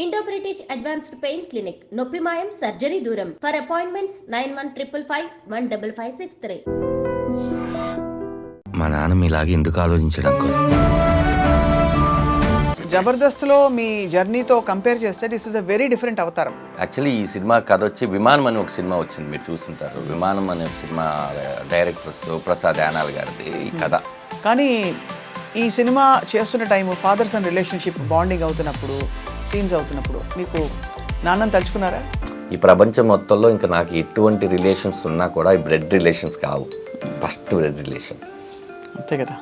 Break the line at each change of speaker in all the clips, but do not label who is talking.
Indo British advanced pain clinic నొప్పి మాయం surgery దూరం ఫర్ అపాయింట్మెంట్స్ 9155515563.
మా నాన్న మీలాగే ఎందుకు ఆలోచించడం
జబర్దస్త్లో మీ జర్నీతో కంపేర్ చేస్తే this is a very different అవతారం.
యాక్చువల్లీ ఈ సినిమా కథ వచ్చి విమానం అని ఒక సినిమా వచ్చింది, మీరు చూస్తుంటారు. విమానం అనే ఒక సినిమా డైరెక్టర్ శివప్రసాద్ యానాల్ గారిది ఈ కథ.
కానీ ఈ సినిమా చేస్తున్న time father son relationship bonding అవుతున్నప్పుడు, సీన్స్ అవుతున్నప్పుడు మీకు నాన్నని తలుచుకున్నారా?
ఈ ప్రపంచం మొత్తంలో ఇంకా నాకు ఎటువంటి రిలేషన్స్ ఉన్నా కూడా ఈ బ్లడ్ రిలేషన్స్ కావు. ఫస్ట్ బ్లడ్ రిలేషన్
అంతే కదా.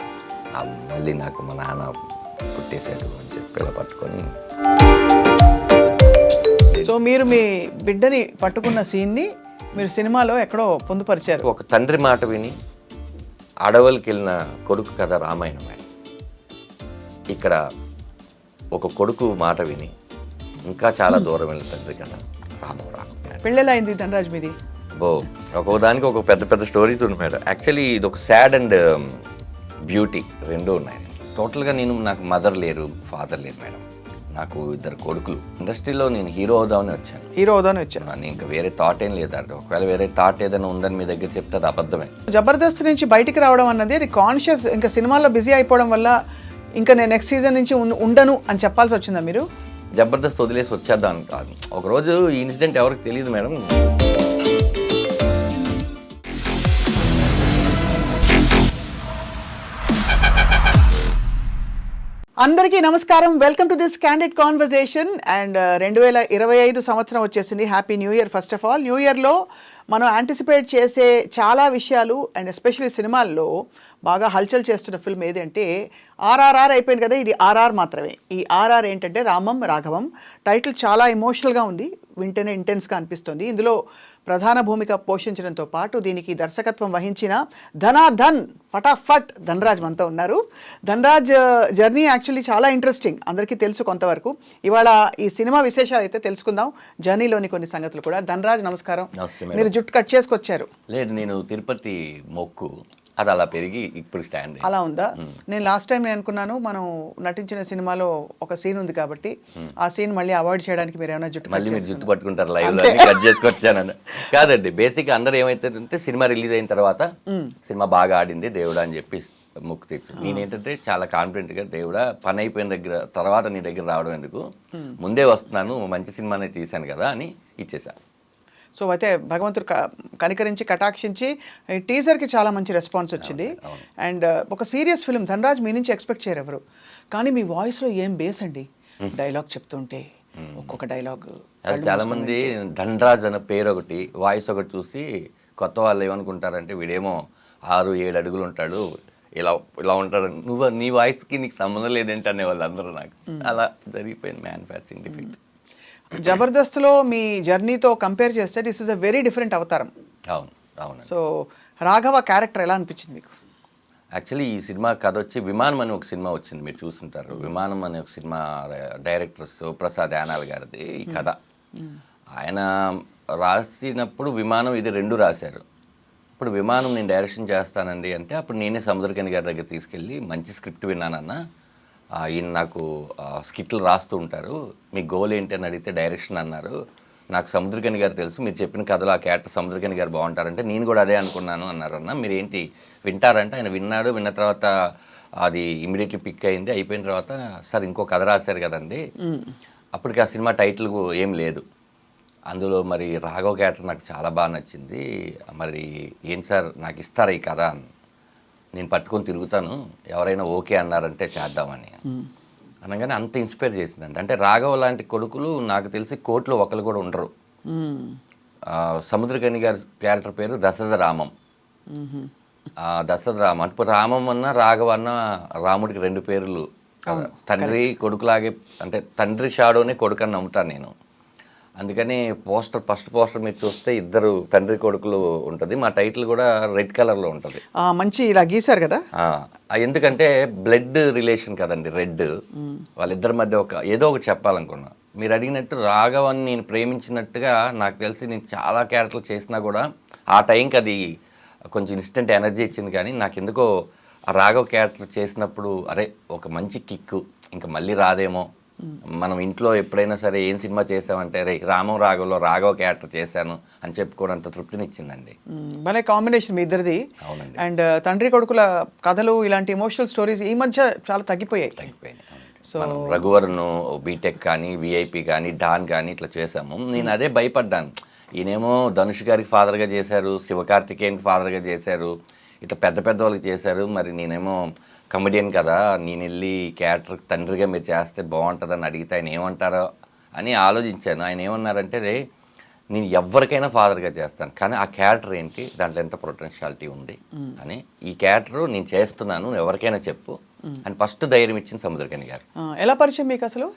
మళ్ళీ నాకు మా నాన్న పుట్టేశాడు అని చెప్పి ఇలా పట్టుకొని.
సో మీరు మీ బిడ్డని పట్టుకున్న సీన్ని మీరు సినిమాలో ఎక్కడో పొందుపరిచారు.
ఒక తండ్రి మాట విని అడవులకి వెళ్ళిన కొడుకు కథ రామాయణం. ఇక్కడ ఒక కొడుకు మాట విని ఇంకా చాలా దూరం వెళ్ళిన తండ్రి కథ రామరామ.
పెళ్ళెలా అయింది ధనరాజ్ మీది?
ఒక్కొక్కదానికి ఒక పెద్ద పెద్ద స్టోరీస్ ఉన్నాయి మేడం. యాక్చువల్లీ ఇది ఒక సాడ్ అండ్ బ్యూటీ రెండు ఉన్నాయి. టోటల్గా నాకు మదర్ లేరు, ఫాదర్ లేరు మేడం. నాకు ఇద్దరు కొడుకులు. ఇండస్ట్రీలో నేను హీరో అవుదామని వచ్చాను. నేను ఇంకా వేరే థాట్ ఏం లేదండి. ఒకవేళ వేరే థాట్ ఏదైనా ఉందని మీ దగ్గర చెప్తే అది అబద్ధమే.
జబర్దస్త్ నుంచి బయటికి రావడం అన్నది అది కాన్షియస్, ఇంకా సినిమాల్లో బిజీ అయిపోవడం వల్ల ఇంకా నేను నెక్స్ట్ సీజన్ నుంచి ఉండను అని చెప్పాల్సి వచ్చిందా మీరు?
జబర్దస్త్ వదిలేసి వచ్చేద్దాం కాదు. ఒకరోజు ఈ ఇన్సిడెంట్ ఎవరికి తెలియదు మేడం.
అందరికీ నమస్కారం, welcome to this candid conversation. And 2025 సంవత్సరం వచ్చేసింది. Happy new year. First of all, new ఇయర్లో మనం యాంటిసిపేట్ చేసే చాలా విషయాలు అండ్ ఎస్పెషల్లీ సినిమాల్లో బాగా హల్చల్ చేస్తున్న ఫిల్మ్ ఏది అంటే ఆర్ఆర్ఆర్ అయిపోయింది కదా. ఇది ఆర్ఆర్ మాత్రమే. ఈ ఆర్ఆర్ ఏంటంటే రామం రాఘవం. టైటిల్ చాలా ఎమోషనల్గా ఉంది, వింటేనే ఇంటెన్స్గా అనిపిస్తుంది. ఇందులో ప్రధాన భూమిక పోషించడంతో పాటు దీనికి దర్శకత్వం వహించిన ధనాధన్ ఫటాఫట్ ధనరాజ్ మనతో ఉన్నారు. ధనరాజ్ జర్నీ యాక్చువల్లీ చాలా ఇంట్రెస్టింగ్, అందరికీ తెలుసు కొంతవరకు. ఇవాళ ఈ సినిమా విశేషాలు అయితే తెలుసుకుందాం, జర్నీలోని కొన్ని సంగతులు కూడా. ధనరాజ్ నమస్కారం. మీరు జుట్టు కట్ చేసుకొచ్చారు?
లేదు, నేను తిరుపతి మొక్కు అది అలా పెరిగి ఇప్పుడు స్టాండ్
అలా ఉందా? నేను లాస్ట్ టైం నేను అనుకున్నాను మనం నటించిన సినిమాలో ఒక సీన్ ఉంది కాబట్టి ఆ సీన్ మళ్ళీ అవాయిడ్ చేయడానికి మీరు ఏమైనా
జుట్టు పట్టుకుంటారు లైవ్ లో కట్ చేసుకొచ్చాను. కాదండి, బేసిక్ అందరూ ఏమైతే సినిమా రిలీజ్ అయిన తర్వాత సినిమా బాగా ఆడింది దేవుడా అని చెప్పి మొక్కు తెచ్చు. నేనేంటంటే చాలా కాన్ఫిడెంట్ గా, దేవుడా పని అయిపోయిన దగ్గర తర్వాత నీ దగ్గర రావడం ఎందుకు, ముందే వస్తున్నాను, మంచి సినిమానే తీశాను కదా అని ఇచ్చేసాను.
సో అయితే భగవంతుడు కనికరించి కటాక్షించి టీజర్కి చాలా మంచి రెస్పాన్స్ వచ్చింది. అండ్ ఒక సీరియస్ ఫిల్మ్ ధనరాజ్ మీ నుంచి ఎక్స్పెక్ట్ చేయరు ఎవరు. కానీ మీ వాయిస్లో ఏం బేస్ అండి, డైలాగ్ చెప్తుంటే ఒక్కొక్క డైలాగ్.
అది చాలా మంది ధనరాజ్ అనే పేరు ఒకటి, వాయిస్ ఒకటి చూసి కొత్త వాళ్ళు ఏమనుకుంటారంటే వీడేమో 6-7 అడుగులు ఉంటాడు, ఇలా ఇలా ఉంటాడు, నీ వాయిస్కి నీకు సంబంధం లేదేంటి అనే వాళ్ళు అందరూ. నాకు అలా జరిగిపోయింది మ్యానుఫ్యాక్చరింగ్ డిఫెక్ట్.
జబర్దస్త్లో మీ జర్నీతో కంపేర్ చేస్తే this is a very different అవతారం.
అవును అవును.
సో రాఘవ క్యారెక్టర్ ఎలా అనిపించింది మీకు?
యాక్చువల్లీ ఈ సినిమా కథ వచ్చి విమానం అని ఒక సినిమా వచ్చింది, మీరు చూస్తుంటారు. విమానం అనే ఒక సినిమా డైరెక్టర్ శివప్రసాద్ యానాల్ గారిది ఈ కథ. ఆయన రాసినప్పుడు విమానం ఇది రెండు రాశారు. ఇప్పుడు విమానం నేను డైరెక్షన్ చేస్తానండి అంటే అప్పుడు నేనే సముద్రకని గారి దగ్గర తీసుకెళ్ళి మంచి స్క్రిప్ట్ విన్నానన్నా, ఈయన నాకు స్కిట్లు రాస్తూ ఉంటారు, మీ గోల్ ఏంటి అని అడిగితే డైరెక్షన్ అన్నారు. నాకు సముద్రకని గారు తెలుసు, మీరు చెప్పిన కథలో ఆ క్యారెక్టర్ సముద్రకని గారు బాగుంటారంటే నేను కూడా అదే అనుకున్నాను అన్నారన్న. మీరు ఏంటి వింటారంటే ఆయన విన్నాడు. విన్న తర్వాత అది ఇమీడియట్లీ పిక్ అయింది. అయిపోయిన తర్వాత సార్ ఇంకో కథ రాశారు కదండి, అప్పటికి ఆ సినిమా టైటిల్ ఏం లేదు. అందులో మరి రాఘవ క్యారెక్టర్ నాకు చాలా బాగా నచ్చింది, మరి ఏం సార్ నాకు ఇస్తారా ఈ కథ అని. నేను పట్టుకొని తిరుగుతాను, ఎవరైనా ఓకే అన్నారంటే చేద్దామని అనగానే అంత ఇన్స్పైర్ చేసిందండి. అంటే రాఘవ లాంటి కొడుకులు నాకు తెలిసి కోర్టులో ఒకరు కూడా ఉండరు. సముద్రకని గారి క్యారెక్టర్ పేరు దశరథ రామం. దశరథ రామం అంటే రామం అన్న రాఘవ అన్న రాముడికి 2 పేర్లు. తండ్రి కొడుకులాగే, అంటే తండ్రి షాడోనే కొడుకు అని నమ్ముతాను నేను. అందుకని ఫస్ట్ పోస్టర్ మీరు చూస్తే ఇద్దరు తండ్రి కొడుకులు ఉంటుంది. మా టైటిల్ కూడా రెడ్ కలర్లో ఉంటుంది.
మంచి ఇలా గీశారు కదా.
ఎందుకంటే బ్లడ్ రిలేషన్ కదండి రెడ్. వాళ్ళిద్దరి మధ్య ఏదో ఒకటి చెప్పాలనుకున్నా. మీరు అడిగినట్టు రాఘవని నేను ప్రేమించినట్టుగా నాకు తెలిసి నేను చాలా క్యారెక్టర్లు చేసినా కూడా ఆ టైంకి అది కొంచెం ఇన్స్టెంట్ ఎనర్జీ ఇచ్చింది. కానీ నాకు ఎందుకో ఆ రాఘవ క్యారెక్టర్ చేసినప్పుడు అరే ఒక మంచి కిక్కు ఇంకా మళ్ళీ రాదేమో మనం ఇంట్లో ఎప్పుడైనా సరే ఏం సినిమా చేసామంటే రే రామం రాఘవలో రాఘవ క్యారెక్టర్ చేశాను అని చెప్పుకోవడంత తృప్తినిచ్చిందండి.
భలే కాంబినేషన్ మీ ఇద్దరిది.
అవునండి.
అండ్ తండ్రి కొడుకుల కథలు ఇలాంటి ఎమోషనల్ స్టోరీస్ ఈ మధ్య చాలా తగ్గిపోయాయి.
సో రఘువరన్ బీటెక్ కానీ విఐపి కానీ డాన్ కానీ ఇట్లా చేసాము. నేను అదే భయపడ్డాను. ఈయనేమో ధనుష్ గారికి ఫాదర్గా చేశారు, శివకార్తికేయన్కి ఫాదర్గా చేశారు, ఇట్లా పెద్ద పెద్ద వాళ్ళకి చేశారు. మరి నేనేమో కమెడియన్ కదా, నేను వెళ్ళి క్యారెక్టర్ తండ్రిగా మీరు చేస్తే బాగుంటుందని అడిగితే ఆయన ఏమంటారో అని ఆలోచించాను. ఆయన ఏమన్నారంటే రే నేను ఎవరికైనా ఫాదర్గా చేస్తాను, కానీ ఆ క్యారెక్టర్ ఏంటి, దాంట్లో ఎంత పొటెన్షియాలిటీ ఉంది అని, ఈ క్యారెక్టర్ నేను చేస్తున్నాను నువ్వు ఎవరికైనా చెప్పు అని ఫస్ట్ ధైర్యం ఇచ్చింది సముద్రకని గారు.
ఎలా పరిచయం మీకు అసలు?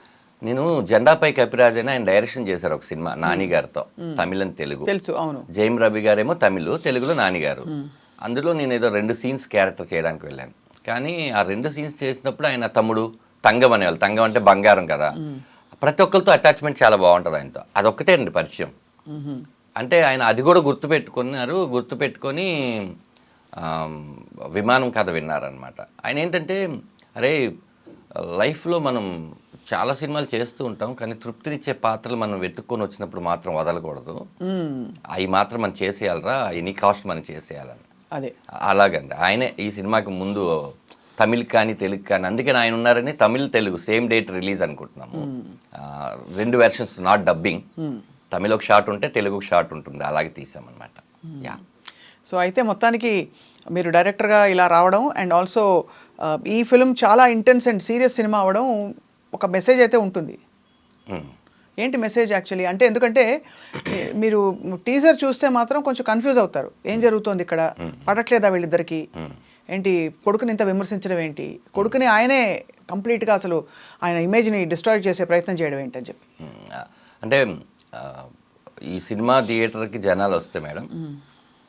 నేను జెండాపై కపిరాజ్ అని ఆయన డైరెక్షన్ చేశారు ఒక సినిమా నాని గారితో, తమిళ్ అండ్ తెలుగు.
తెలుసు, అవును.
జైమ్ రవి గారేమో తమిళ్, తెలుగులో నాని గారు. అందులో నేను ఏదో 2 సీన్స్ క్యారెక్టర్ చేయడానికి వెళ్ళాను. కానీ ఆ 2 సీన్స్ చేసినప్పుడు ఆయన తమ్ముడు తంగం అనేవాళ్ళు, తంగం అంటే బంగారం కదా, ప్రతి ఒక్కరితో అటాచ్మెంట్ చాలా బాగుంటుంది ఆయనతో. అదొక్కటే అండి పరిచయం. అంటే ఆయన అది కూడా గుర్తుపెట్టుకొని విమానం కథ విన్నారనమాట. ఆయన ఏంటంటే అరే లైఫ్లో మనం చాలా సినిమాలు చేస్తూ ఉంటాం, కానీ తృప్తినిచ్చే పాత్రలు మనం వెతుక్కొని వచ్చినప్పుడు మాత్రం వదలకూడదు, అవి మాత్రం మనం చేసేయాలరా, ఎనీ కాస్ట్ మనం చేసేయాలని.
అదే
అలాగండి. ఆయనే ఈ సినిమాకి ముందు తమిళ్ కానీ తెలుగు కానీ, అందుకని ఆయన ఉన్నారని Tamil Telugu same date release అనుకుంటున్నాము. 2 వెర్షన్స్, నాట్ డబ్బింగ్. తమిళ్ ఒక షాట్ ఉంటే తెలుగు ఒక షాట్ ఉంటుంది, అలాగే తీసామన్నమాట. యా.
సో అయితే మొత్తానికి మీరు డైరెక్టర్గా ఇలా రావడం అండ్ ఆల్సో ఈ ఫిల్మ్ చాలా ఇంటెన్స్ అండ్ సీరియస్ సినిమా అవ్వడం ఒక మెసేజ్ అయితే ఉంటుంది. ఏంటి మెసేజ్ యాక్చువల్లీ అంటే? ఎందుకంటే మీరు టీజర్ చూస్తే మాత్రం కొంచెం కన్ఫ్యూజ్ అవుతారు, ఏం జరుగుతోంది ఇక్కడ, పడట్లేదా వీళ్ళిద్దరికి, ఏంటి కొడుకుని ఇంత విమర్శించడం ఏంటి, కొడుకుని ఆయనే కంప్లీట్గా అసలు ఆయన ఇమేజ్ని డిస్ట్రాయ్ చేసే ప్రయత్నం చేయడం ఏంటని చెప్పి.
అంటే ఈ సినిమా థియేటర్కి జనాలు వస్తే మేడం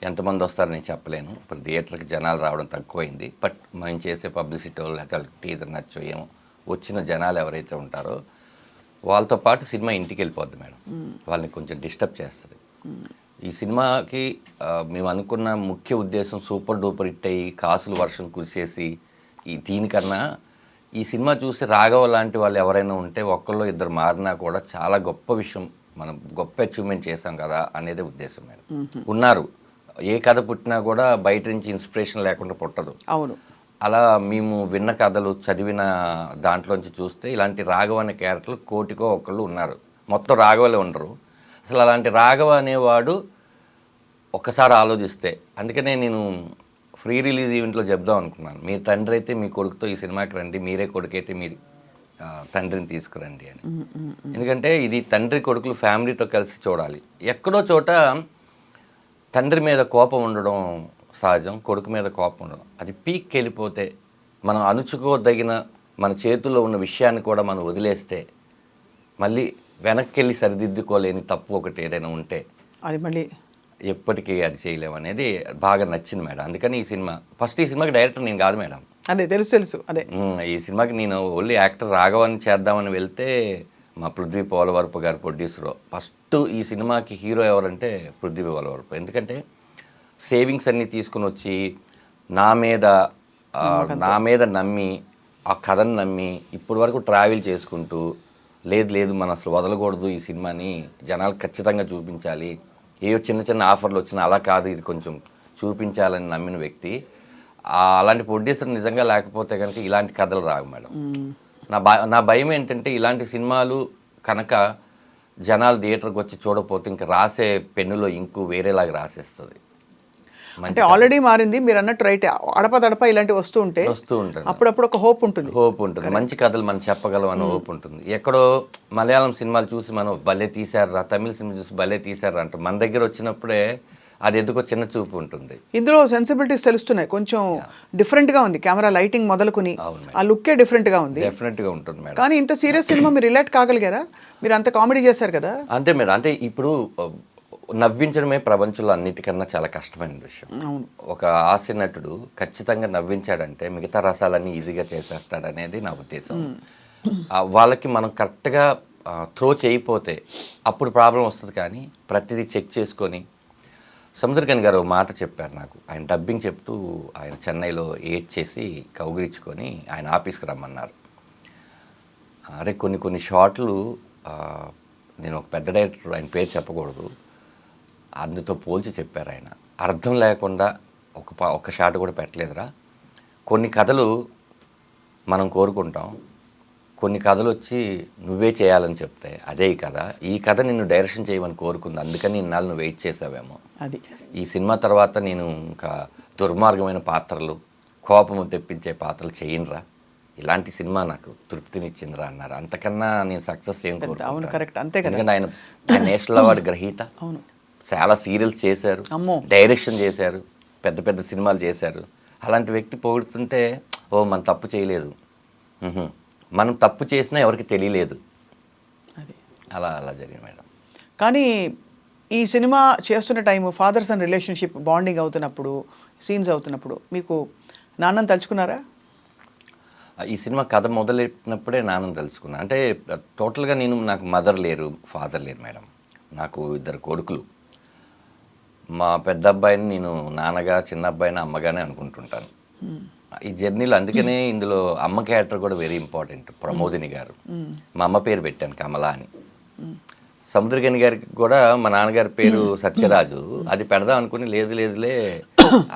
ఎంతమంది వస్తారో నేను చెప్పలేను. ఇప్పుడు థియేటర్కి జనాలు రావడం తక్కువైంది. బట్ మేము చేసే పబ్లిసిటీ లేకపోతే టీజర్ నచ్చో ఏమో, వచ్చిన జనాలు ఎవరైతే ఉంటారో వాళ్ళతో పాటు సినిమా ఇంటికి వెళ్ళిపోద్ది మేడం, వాళ్ళని కొంచెం డిస్టర్బ్ చేస్తుంది. ఈ సినిమాకి మేము అనుకున్న ముఖ్య ఉద్దేశం సూపర్ డూపర్ హిట్ అయ్యి కాసులు వర్షం కురిసేసి దీనికన్నా ఈ సినిమా చూసి రాఘవ లాంటి వాళ్ళు ఎవరైనా ఉంటే ఒక్కళ్ళు ఇద్దరు మారినా కూడా చాలా గొప్ప విషయం, మనం గొప్ప అచీవ్మెంట్ చేసాం కదా అనేది ఉద్దేశం మేడం. ఉన్నారు, ఏ కథ పుట్టినా కూడా బయట నుంచి ఇన్స్పిరేషన్ లేకుండా పుట్టదు.
అవును.
అలా మేము విన్న కథలు చదివిన దాంట్లోంచి చూస్తే ఇలాంటి రాఘవ అనే క్యారెక్టర్లు కోటికో ఒకళ్ళు ఉన్నారు, మొత్తం రాఘవలే ఉండరు. అసలు అలాంటి రాఘవ అనేవాడు ఒక్కసారి ఆలోచిస్తే, అందుకనే నేను ఫ్రీ రిలీజ్ ఈవెంట్లో చెప్దాం అనుకున్నాను, మీరు తండ్రి అయితే మీ కొడుకుతో ఈ సినిమాకి రండి, మీరే కొడుకైతే మీరు తండ్రిని తీసుకురండి అని. ఎందుకంటే ఇది తండ్రి కొడుకులు ఫ్యామిలీతో కలిసి చూడాలి. ఎక్కడో చోట తండ్రి మీద కోపం ఉండడం సహజం, కొడుకు మీద కోపం ఉండడం అది పీక్కి వెళ్ళిపోతే, మనం అణుచుకోదగిన మన చేతుల్లో ఉన్న విషయాన్ని కూడా మనం వదిలేస్తే మళ్ళీ వెనక్కి వెళ్ళి సరిదిద్దుకోలేని తప్పు ఒకటి ఏదైనా ఉంటే
అది మళ్ళీ
ఎప్పటికీ అది చేయలేము అనేది బాగా నచ్చింది మేడం. అందుకని ఈ సినిమా ఈ సినిమాకి డైరెక్టర్ నేను కాదు మేడం.
అదే తెలుసు. అదే
ఈ సినిమాకి నేను ఓన్లీ యాక్టర్ రాఘవని చేద్దామని వెళ్తే మా పృథ్వీ పోలవరపు గారు ప్రొడ్యూసరు. ఫస్ట్ ఈ సినిమాకి హీరో ఎవరంటే పృథ్వీ పోలవరపు. ఎందుకంటే సేవింగ్స్ అన్నీ తీసుకుని వచ్చి నా మీద నమ్మి ఆ కథను నమ్మి ఇప్పటి వరకు ట్రావెల్ చేసుకుంటూ లేదు మనం అసలు వదలకూడదు, ఈ సినిమాని జనాలు ఖచ్చితంగా చూపించాలి, ఏవో చిన్న ఆఫర్లు వచ్చినా అలా కాదు ఇది కొంచెం చూపించాలని నమ్మిన వ్యక్తి. అలాంటి ప్రొడ్యూసర్ నిజంగా లేకపోతే కనుక ఇలాంటి కథలు రావు మేడం. నా భయం ఏంటంటే ఇలాంటి సినిమాలు కనుక జనాలు థియేటర్కి వచ్చి చూడకపోతే ఇంకా రాసే పెన్నులో ఇంకు వేరేలాగా రాసేస్తుంది.
అంటే ఆల్రెడీ మారింది మీరు అన్నట్టు, రైట్. అడపదడప ఇలాంటివి వస్తూ ఉంటుంది, అప్పుడప్పుడు ఒక హోప్ ఉంటుంది,
మంచి కథలు మనం చెప్పగలం అని హోప్ ఉంటుంది. ఎక్కడో మలయాళం సినిమాలు చూసి మనం భలే తీశారా, తమిళ సినిమా చూసి భలే తీశారా అంటారు, మన దగ్గర వచ్చినప్పుడే అది ఎందుకో చిన్న చూపు ఉంటుంది.
ఇందులో సెన్సిబిలిటీస్ తెలుస్తున్నాయి, కొంచెం డిఫరెంట్ గా ఉంది, కెమెరా లైటింగ్ మొదలుకుని ఆ లుక్కే డిఫరెంట్ గా ఉంది.
డెఫినెట్ గా ఉంటుంది మేడం.
కానీ ఇంత సీరియస్ సినిమా మీరు రిలేట్ కాగలిగారా? మీరు అంత కామెడీ చేశారు కదా.
అంతే మేడం. అంటే ఇప్పుడు నవ్వించడమే ప్రపంచంలో అన్నిటికన్నా చాలా కష్టమైన విషయం. ఒక హాస్య నటుడు ఖచ్చితంగా నవ్వించాడంటే మిగతా రసాలన్నీ ఈజీగా చేసేస్తాడనేది నా ఉద్దేశం. వాళ్ళకి మనం కరెక్ట్గా త్రో చేయకపోతే అప్పుడు ప్రాబ్లం వస్తుంది. కానీ ప్రతిదీ చెక్ చేసుకొని, సముద్రకని గారు మాట చెప్పారు నాకు, ఆయన డబ్బింగ్ చెప్తూ ఆయన చెన్నైలో ఏడ్ చేసి కౌగిలించుకొని ఆయన ఆఫీస్కి రమ్మన్నారు. అరే కొన్ని షాట్లు నేను ఒక పెద్ద డైరెక్టర్, ఆయన పేరు చెప్పకూడదు, అందుతో పోల్చి చెప్పారు ఆయన. అర్థం లేకుండా ఒక షాట్ కూడా పెట్టలేదురా. కొన్ని కథలు మనం కోరుకుంటాం, కొన్ని కథలు వచ్చి నువ్వే చేయాలని చెప్తే అదే ఈ కథ నిన్ను డైరెక్షన్ చేయమని కోరుకుంది, అందుకని ఇన్నాళ్ళు నువ్వు వెయిట్ చేసావేమో.
అది
ఈ సినిమా తర్వాత నేను ఇంకా దుర్మార్గమైన పాత్రలు, కోపము తెప్పించే పాత్రలు చేయనురా, ఇలాంటి సినిమా నాకు తృప్తినిచ్చిందిరా అన్నారు. అంతకన్నా నేను సక్సెస్ ఏం
అవును, కరెక్ట్, అంతే కదా.
ఎందుకంటే ఆయన నేషనల్ అవార్డు గ్రహీత,
అవును,
చాలా సీరియల్స్ చేశారు, డైరెక్షన్ చేశారు, పెద్ద పెద్ద సినిమాలు చేశారు. అలాంటి వ్యక్తి పొగుడుతుంటే మనం తప్పు చేయలేదు, మనం తప్పు చేసినా ఎవరికి తెలియలేదు,
అది
అలా జరిగింది మేడం.
కానీ ఈ సినిమా చేస్తున్న time father son relationship bonding అవుతున్నప్పుడు, సీన్స్ అవుతున్నప్పుడు మీకు నాన్నని తలుచుకున్నారా?
ఈ సినిమా కథ మొదలెట్టినప్పుడే నాన్నని తెలుసుకున్నా. అంటే టోటల్గా నాకు మదర్ లేరు, ఫాదర్ లేరు మేడం. నాకు 2 కొడుకులు. మా పెద్ద అబ్బాయిని నేను నాన్నగా, చిన్న అబ్బాయిని అమ్మగానే అనుకుంటుంటాను ఈ జర్నీలో. అందుకనే ఇందులో అమ్మ క్యారెక్టర్ కూడా వెరీ ఇంపార్టెంట్, ప్రమోదిని గారు. మా అమ్మ పేరు పెట్టాను కమలా అని. సముద్రగని గారికి కూడా మా నాన్నగారి పేరు సత్యరాజు, అది పెడదాం అనుకుని లేదులే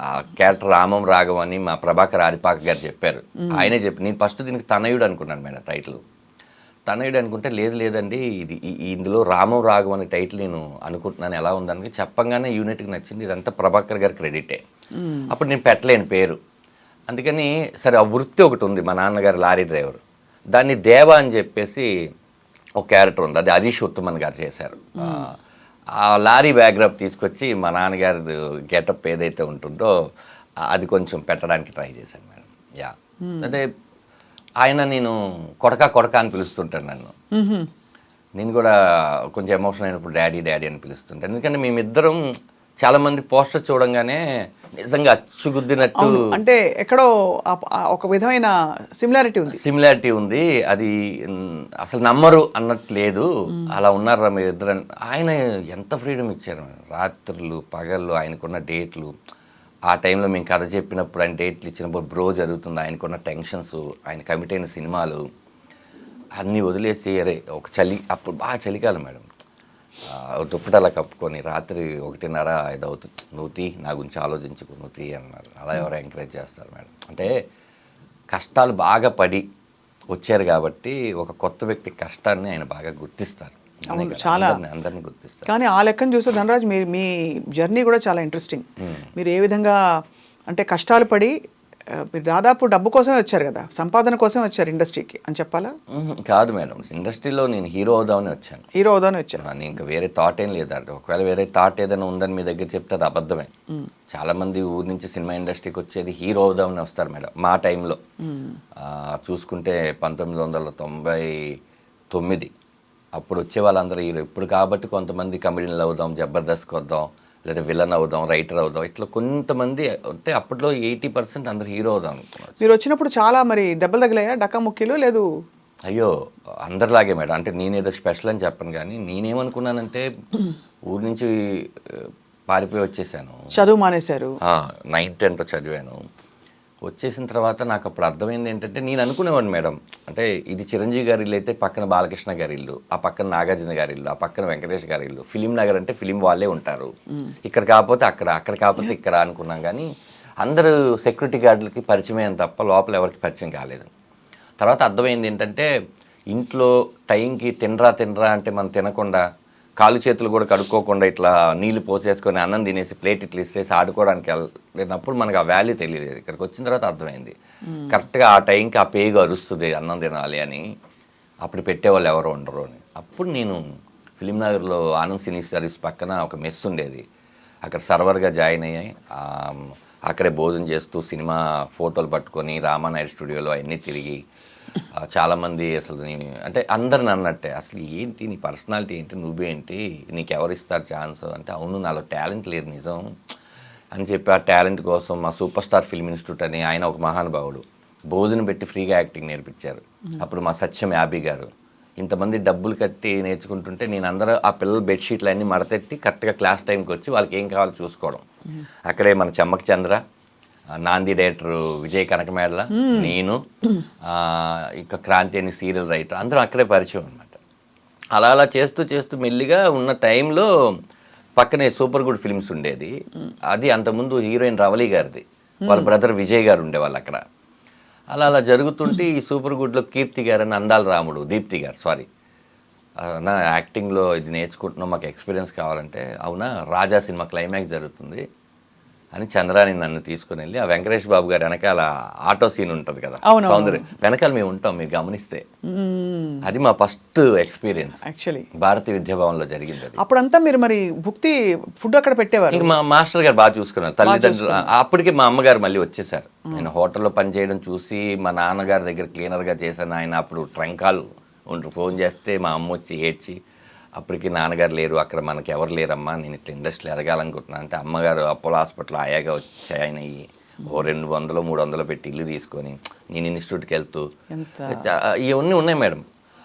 ఆ క్యారెక్టర్ రామం రాఘవం అని మా ప్రభాకర్ ఆదిపాక గారు చెప్పారు. ఆయనే చెప్పి నేను ఫస్ట్ దీనికి తనయుడు అనుకున్నాను మేడం టైటిల్. తనయుడు అనుకుంటే లేదండి ఇది ఇందులో రామం రాఘవం అనే టైటిల్ నేను అనుకుంటున్నాను, ఎలా ఉందని చెప్పంగానే యూనిట్కి నచ్చింది. ఇదంతా ప్రభాకర్ గారి క్రెడిటే. అప్పుడు నేను పెట్టలేను పేరు, అందుకని సరే ఆ వృత్తి ఒకటి ఉంది, మా నాన్నగారు లారీ డ్రైవర్, దాన్ని దేవ అని చెప్పేసి ఒక క్యారెక్టర్ ఉంది, అది హరీష్ ఉత్తమన్ గారు చేశారు. ఆ లారీ బ్యాక్గ్రౌండ్ తీసుకొచ్చి మా నాన్నగారి గెటప్ ఏదైతే ఉంటుందో అది కొంచెం పెట్టడానికి ట్రై చేశాను మేడం. యా, అదే ఆయన నేను కొడక అని పిలుస్తుంటాను నన్ను. నేను కూడా కొంచెం ఎమోషన్ అయినప్పుడు డాడీ అని పిలుస్తుంటాను. ఎందుకంటే మేమిద్దరం చాలా మంది పోస్టర్ చూడంగానే నిజంగా అచ్చుగుద్దినట్టు,
అంటే ఎక్కడో ఒక విధమైన సిమిలారిటీ ఉంది.
అది అసలు నమ్మరు అన్నట్టు లేదు, అలా ఉన్నారా మీరు ఇద్దరు. ఆయన ఎంత ఫ్రీడమ్ ఇచ్చారు, రాత్రులు పగళ్ళు ఆయనకున్న డేట్లు. ఆ టైంలో మేము కథ చెప్పినప్పుడు ఆయన డేట్లు ఇచ్చినప్పుడు బ్రో జరుగుతుంది, ఆయనకున్న టెన్షన్స్, ఆయన కమిట్ అయిన సినిమాలు అన్నీ వదిలేసి అరే ఒక అప్పుడు బాగా చలికాలం మేడం, దుప్పటి అలా కప్పుకొని రాత్రి 1:30 5 అవుతుంది, నువ్వు నా గురించి ఆలోచించుకో, నువ్వు అన్నారు. అలా ఎవరు ఎంకరేజ్ చేస్తారు మేడం. అంటే కష్టాలు బాగా పడి వచ్చారు కాబట్టి ఒక కొత్త వ్యక్తి కష్టాన్ని ఆయన బాగా గుర్తిస్తారు,
చాలా
అందరినీ గుర్తిస్తారు.
కానీ ఆ లెక్కను చూస్తే ధనరాజ్ మీ జర్నీ కూడా చాలా ఇంట్రెస్టింగ్. మీరు ఏ విధంగా అంటే కష్టాలు పడి మీరు దాదాపు డబ్బు కోసమే వచ్చారు కదా, సంపాదన కోసమే వచ్చారు ఇండస్ట్రీకి అని చెప్పాలా?
కాదు మేడం, ఇండస్ట్రీలో నేను హీరో అవుదామని వచ్చాను.
నేను
ఇంకా వేరే థాట్ ఏం లేదంటే, ఒకవేళ వేరే థాట్ ఏదైనా ఉందని మీ దగ్గర చెప్తే అది అబద్ధమే. చాలా మంది ఊరి నుంచి సినిమా ఇండస్ట్రీకి వచ్చేది హీరో అవుదామని వస్తారు మేడం. మా టైంలో చూసుకుంటే 1999 అప్పుడు వచ్చే వాళ్ళందరూ హీరో. ఇప్పుడు కాబట్టి కొంతమంది కమెడియన్లు అవుదాం, జబర్దస్త్ వద్దాం, లేదా విలన్ అవుదాం, రైటర్ అవుదాం, ఇట్లా కొంతమంది అంటే అప్పట్లో 80% అందరు హీరో అవుదాం అనుకున్నారు.
మీరు వచ్చినప్పుడు చాలా మరి దెబ్బలు తగిలాయా, డక్కా ముక్కీలు లేదు?
అయ్యో అందరిలాగే మేడం. అంటే నేనేదో స్పెషల్ అని చెప్పను, కానీ నేనేమనుకున్నానంటే ఊరి నుంచి పారిపోయి వచ్చేసాను,
చదువు మానేశారు.
9th 10th చదివాను. వచ్చేసిన తర్వాత నాకు అప్పుడు అర్థమైంది ఏంటంటే, నేను అనుకునేవాడిని మేడం, అంటే ఇది చిరంజీవి గారి ఇల్లు అయితే పక్కన బాలకృష్ణ గారి ఇల్లు, ఆ పక్కన నాగార్జున గారి ఇల్లు, ఆ పక్కన వెంకటేష్ గారి ఇల్లు, ఫిలిం నగర్ అంటే ఫిలిం వాళ్ళే ఉంటారు, ఇక్కడ కాకపోతే అక్కడ కాకపోతే ఇక్కడ అనుకున్నాం. కానీ అందరూ సెక్యూరిటీ గార్డులకి పరిచయం తప్ప లోపల ఎవరికి పరిచయం కాలేదు. తర్వాత అర్థమైంది ఏంటంటే, ఇంట్లో టైంకి తినరా అంటే మనం తినకుండా, కాలు చేతులు కూడా కడుక్కోకుండా ఇట్లా నీళ్ళు పోసేసుకొని అన్నం తినేసి ప్లేట్ ఇట్లా ఇస్తేసి ఆడుకోవడానికి వెళ్ళినప్పుడు మనకు ఆ వాల్యూ తెలియలేదు. ఇక్కడికి వచ్చిన తర్వాత అర్థమైంది, కరెక్ట్గా ఆ టైంకి ఆ పేగు అరుస్తుంది అన్నం తినాలి అని, అప్పుడు పెట్టేవాళ్ళు ఎవరు ఉండరు అని. అప్పుడు నేను ఫిలిం నగర్లో ఆనంద్ సినీ సర్వీస్ పక్కన ఒక మెస్ ఉండేది, అక్కడ సర్వర్గా జాయిన్ అయ్యాయి. అక్కడే భోజనం చేస్తూ సినిమా ఫోటోలు పట్టుకొని రామానాయుడు స్టూడియోలో అవన్నీ తిరిగి చాలామంది అసలు నేను అంటే అందరిని అన్నట్టే, అసలు ఏంటి నీ పర్సనాలిటీ ఏంటి, నువ్వేంటి, నీకు ఎవరు ఇస్తారు ఛాన్స్ అంటే, అవును నాలో టాలెంట్ లేదు నిజం అని చెప్పి ఆ టాలెంట్ కోసం మా సూపర్ స్టార్ ఫిల్మ్ ఇన్స్టిట్యూట్ అని ఆయన ఒక మహానుభావుడు భోజనం పెట్టి ఫ్రీగా యాక్టింగ్ నేర్పించారు. అప్పుడు మా సత్యం యాబీ గారు ఇంతమంది డబ్బులు కట్టి నేర్చుకుంటుంటే నేను అందరూ ఆ పిల్లల బెడ్షీట్లు అన్నీ మడతెట్టి కరెక్ట్గా క్లాస్ టైంకి వచ్చి వాళ్ళకి ఏం కావాలో చూసుకోవడం. అక్కడే మన చెమ్మక చంద్ర, నాంది డైరెక్టర్ విజయ్ కనకమేడల, నేను, ఇంకా క్రాంతి అని సీరియల్ రైటర్, అందరం అక్కడే పరిచయం అనమాట. అలా అలా చేస్తూ చేస్తూ మెల్లిగా ఉన్న టైంలో పక్కనే సూపర్ గుడ్ ఫిల్మ్స్ ఉండేది. అది అంతకుముందు హీరోయిన్ రవళి గారిది, వాళ్ళ బ్రదర్ విజయ్ గారు ఉండేవాళ్ళు అక్కడ. అలా అలా జరుగుతుంటే ఈ సూపర్ గుడ్లో కీర్తి గారు అని, అందాల రాముడు, దీప్తి గారు, సారీ, నా యాక్టింగ్లో ఇది నేర్చుకుంటున్నాం, మాకు ఎక్స్పీరియన్స్ కావాలంటే, అవునా రాజా సినిమా క్లైమాక్స్ జరుగుతుంది అని చంద్రాని నన్ను తీసుకుని వెళ్ళి, ఆ వెంకటేష్ బాబు గారు వెనకాల ఆటో సీన్ ఉంటుంది కదా, సౌందర్య వెనకాల మేము ఉంటాం, మీరు గమనిస్తే. అది మా ఫస్ట్ ఎక్స్పీరియన్స్ యాక్చువల్లీ భారతీయ విద్యాభవన్లో జరిగింది. అది
అప్పుడంతా మీరు మరి భుక్తి ఫుడ్ అక్కడ పెట్టేవారు?
ఇంకా మా మాస్టర్ గారు బాగా చూసుకున్నారు, తల్లిదండ్రులు. అప్పటికే మా అమ్మగారు మళ్ళీ వచ్చేసారు. నేను హోటల్లో పనిచేయడం చూసి మా నాన్నగారి దగ్గర క్లీనర్గా చేశాను. ఆయన అప్పుడు ట్రంకాలు ఫోన్ చేస్తే మా అమ్మ వచ్చి ఏడ్చి, అప్పటికి నాన్నగారు లేరు అక్కడ, మనకి ఎవరు లేరమ్మా, నేను ఇట్లా ఇండస్ట్రీలో ఎదగాలనుకుంటున్నాను అంటే, అమ్మగారు అపోలో హాస్పిటల్ ఆయాగా వచ్చి ఆయన ఓ 200-300 పెట్టి ఇల్లు తీసుకొని నేను ఇన్స్టిట్యూట్కి వెళ్తూ, ఇవన్నీ ఉన్నాయి మేడం.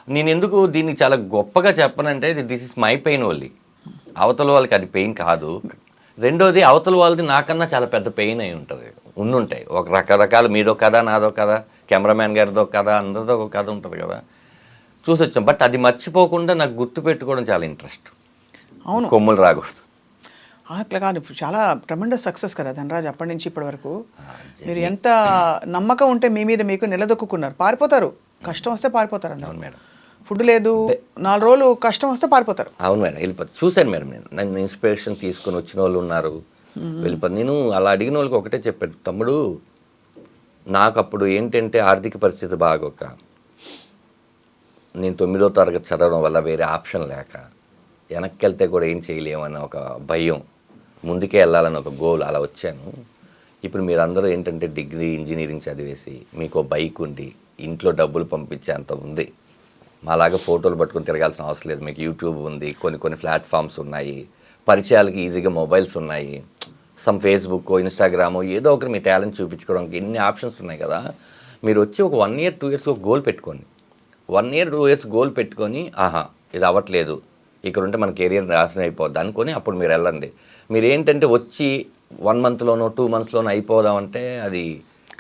నేను ఎందుకు దీన్ని చాలా గొప్పగా చెప్పనంటే, this is my pain only. అవతల వాళ్ళకి అది పెయిన్ కాదు. రెండోది, అవతల వాళ్ళది నాకన్నా చాలా పెద్ద పెయిన్ అయి ఉంటుంది, ఉండుంటాయి. ఒక రకరకాల, మీదో కథ, నాదో కథ, కెమెరామ్యాన్ గారిదో కథ, అందరిదో ఒక కథ ఉంటుంది కదా, చూసి వచ్చాం. బట్ అది మర్చిపోకుండా నాకు గుర్తు పెట్టుకోవడం చాలా ఇంట్రెస్ట్.
అవును,
కొమ్ములు రాకూడదు.
అట్లా కాదు, చాలా ట్రెమెండస్ సక్సెస్ కదా ధనరాజ్. అప్పటి నుంచి ఇప్పటి వరకు మీరు ఎంత నమ్మకం ఉంటే మీ మీద మీకు నిలదొక్కున్నారు. పారిపోతారు, కష్టం వస్తే పారిపోతారు.
అవును మేడం.
ఫుడ్ లేదు, 4 రోజులు కష్టం వస్తే పారిపోతారు.
అవును మేడం, వెళ్ళిపోతారు. చూశాను మేడం, నేను నన్ను ఇన్స్పిరేషన్ తీసుకొని వచ్చిన వాళ్ళు ఉన్నారు, వెళ్ళిపోతారు. నేను అలా అడిగిన వాళ్ళకి ఒకటే చెప్పాను, తమ్ముడు నాకు అప్పుడు ఏంటంటే ఆర్థిక పరిస్థితి బాగోక, నేను 9వ తరగతి చదవడం వల్ల వేరే ఆప్షన్ లేక, వెనక్కి వెళ్తే కూడా ఏం చేయలేమన్న ఒక భయం, ముందుకే వెళ్ళాలని ఒక గోల్, అలా వచ్చాను. ఇప్పుడు మీరందరూ ఏంటంటే డిగ్రీ ఇంజనీరింగ్ చదివేసి మీకు బైక్ ఉండి ఇంట్లో డబ్బులు పంపించే అంత ఉంది. మాలాగా ఫోటోలు పట్టుకొని తిరగాల్సిన అవసరం లేదు. మీకు యూట్యూబ్ ఉంది, కొన్ని ప్లాట్ఫామ్స్ ఉన్నాయి, పరిచయాలకి ఈజీగా మొబైల్స్ ఉన్నాయి, సమ్ ఫేస్బుక్, ఇన్స్టాగ్రామ్, ఏదో ఒకటి మీ టాలెంట్ చూపించుకోవడానికి ఎన్ని ఆప్షన్స్ ఉన్నాయి కదా. మీరు వచ్చి ఒక 1 year 2 years ఒక గోల్ పెట్టుకోండి. 1 year 2 years గోల్ పెట్టుకొని, ఆహా ఇది అవ్వట్లేదు, ఇక్కడ ఉంటే మన కెరియర్ నాశనం అయిపోద్ది అనుకొని అప్పుడు మీరు వెళ్ళండి. మీరు ఏంటంటే వచ్చి 1 monthలోనో 2 monthsలోనో అయిపోదామంటే అది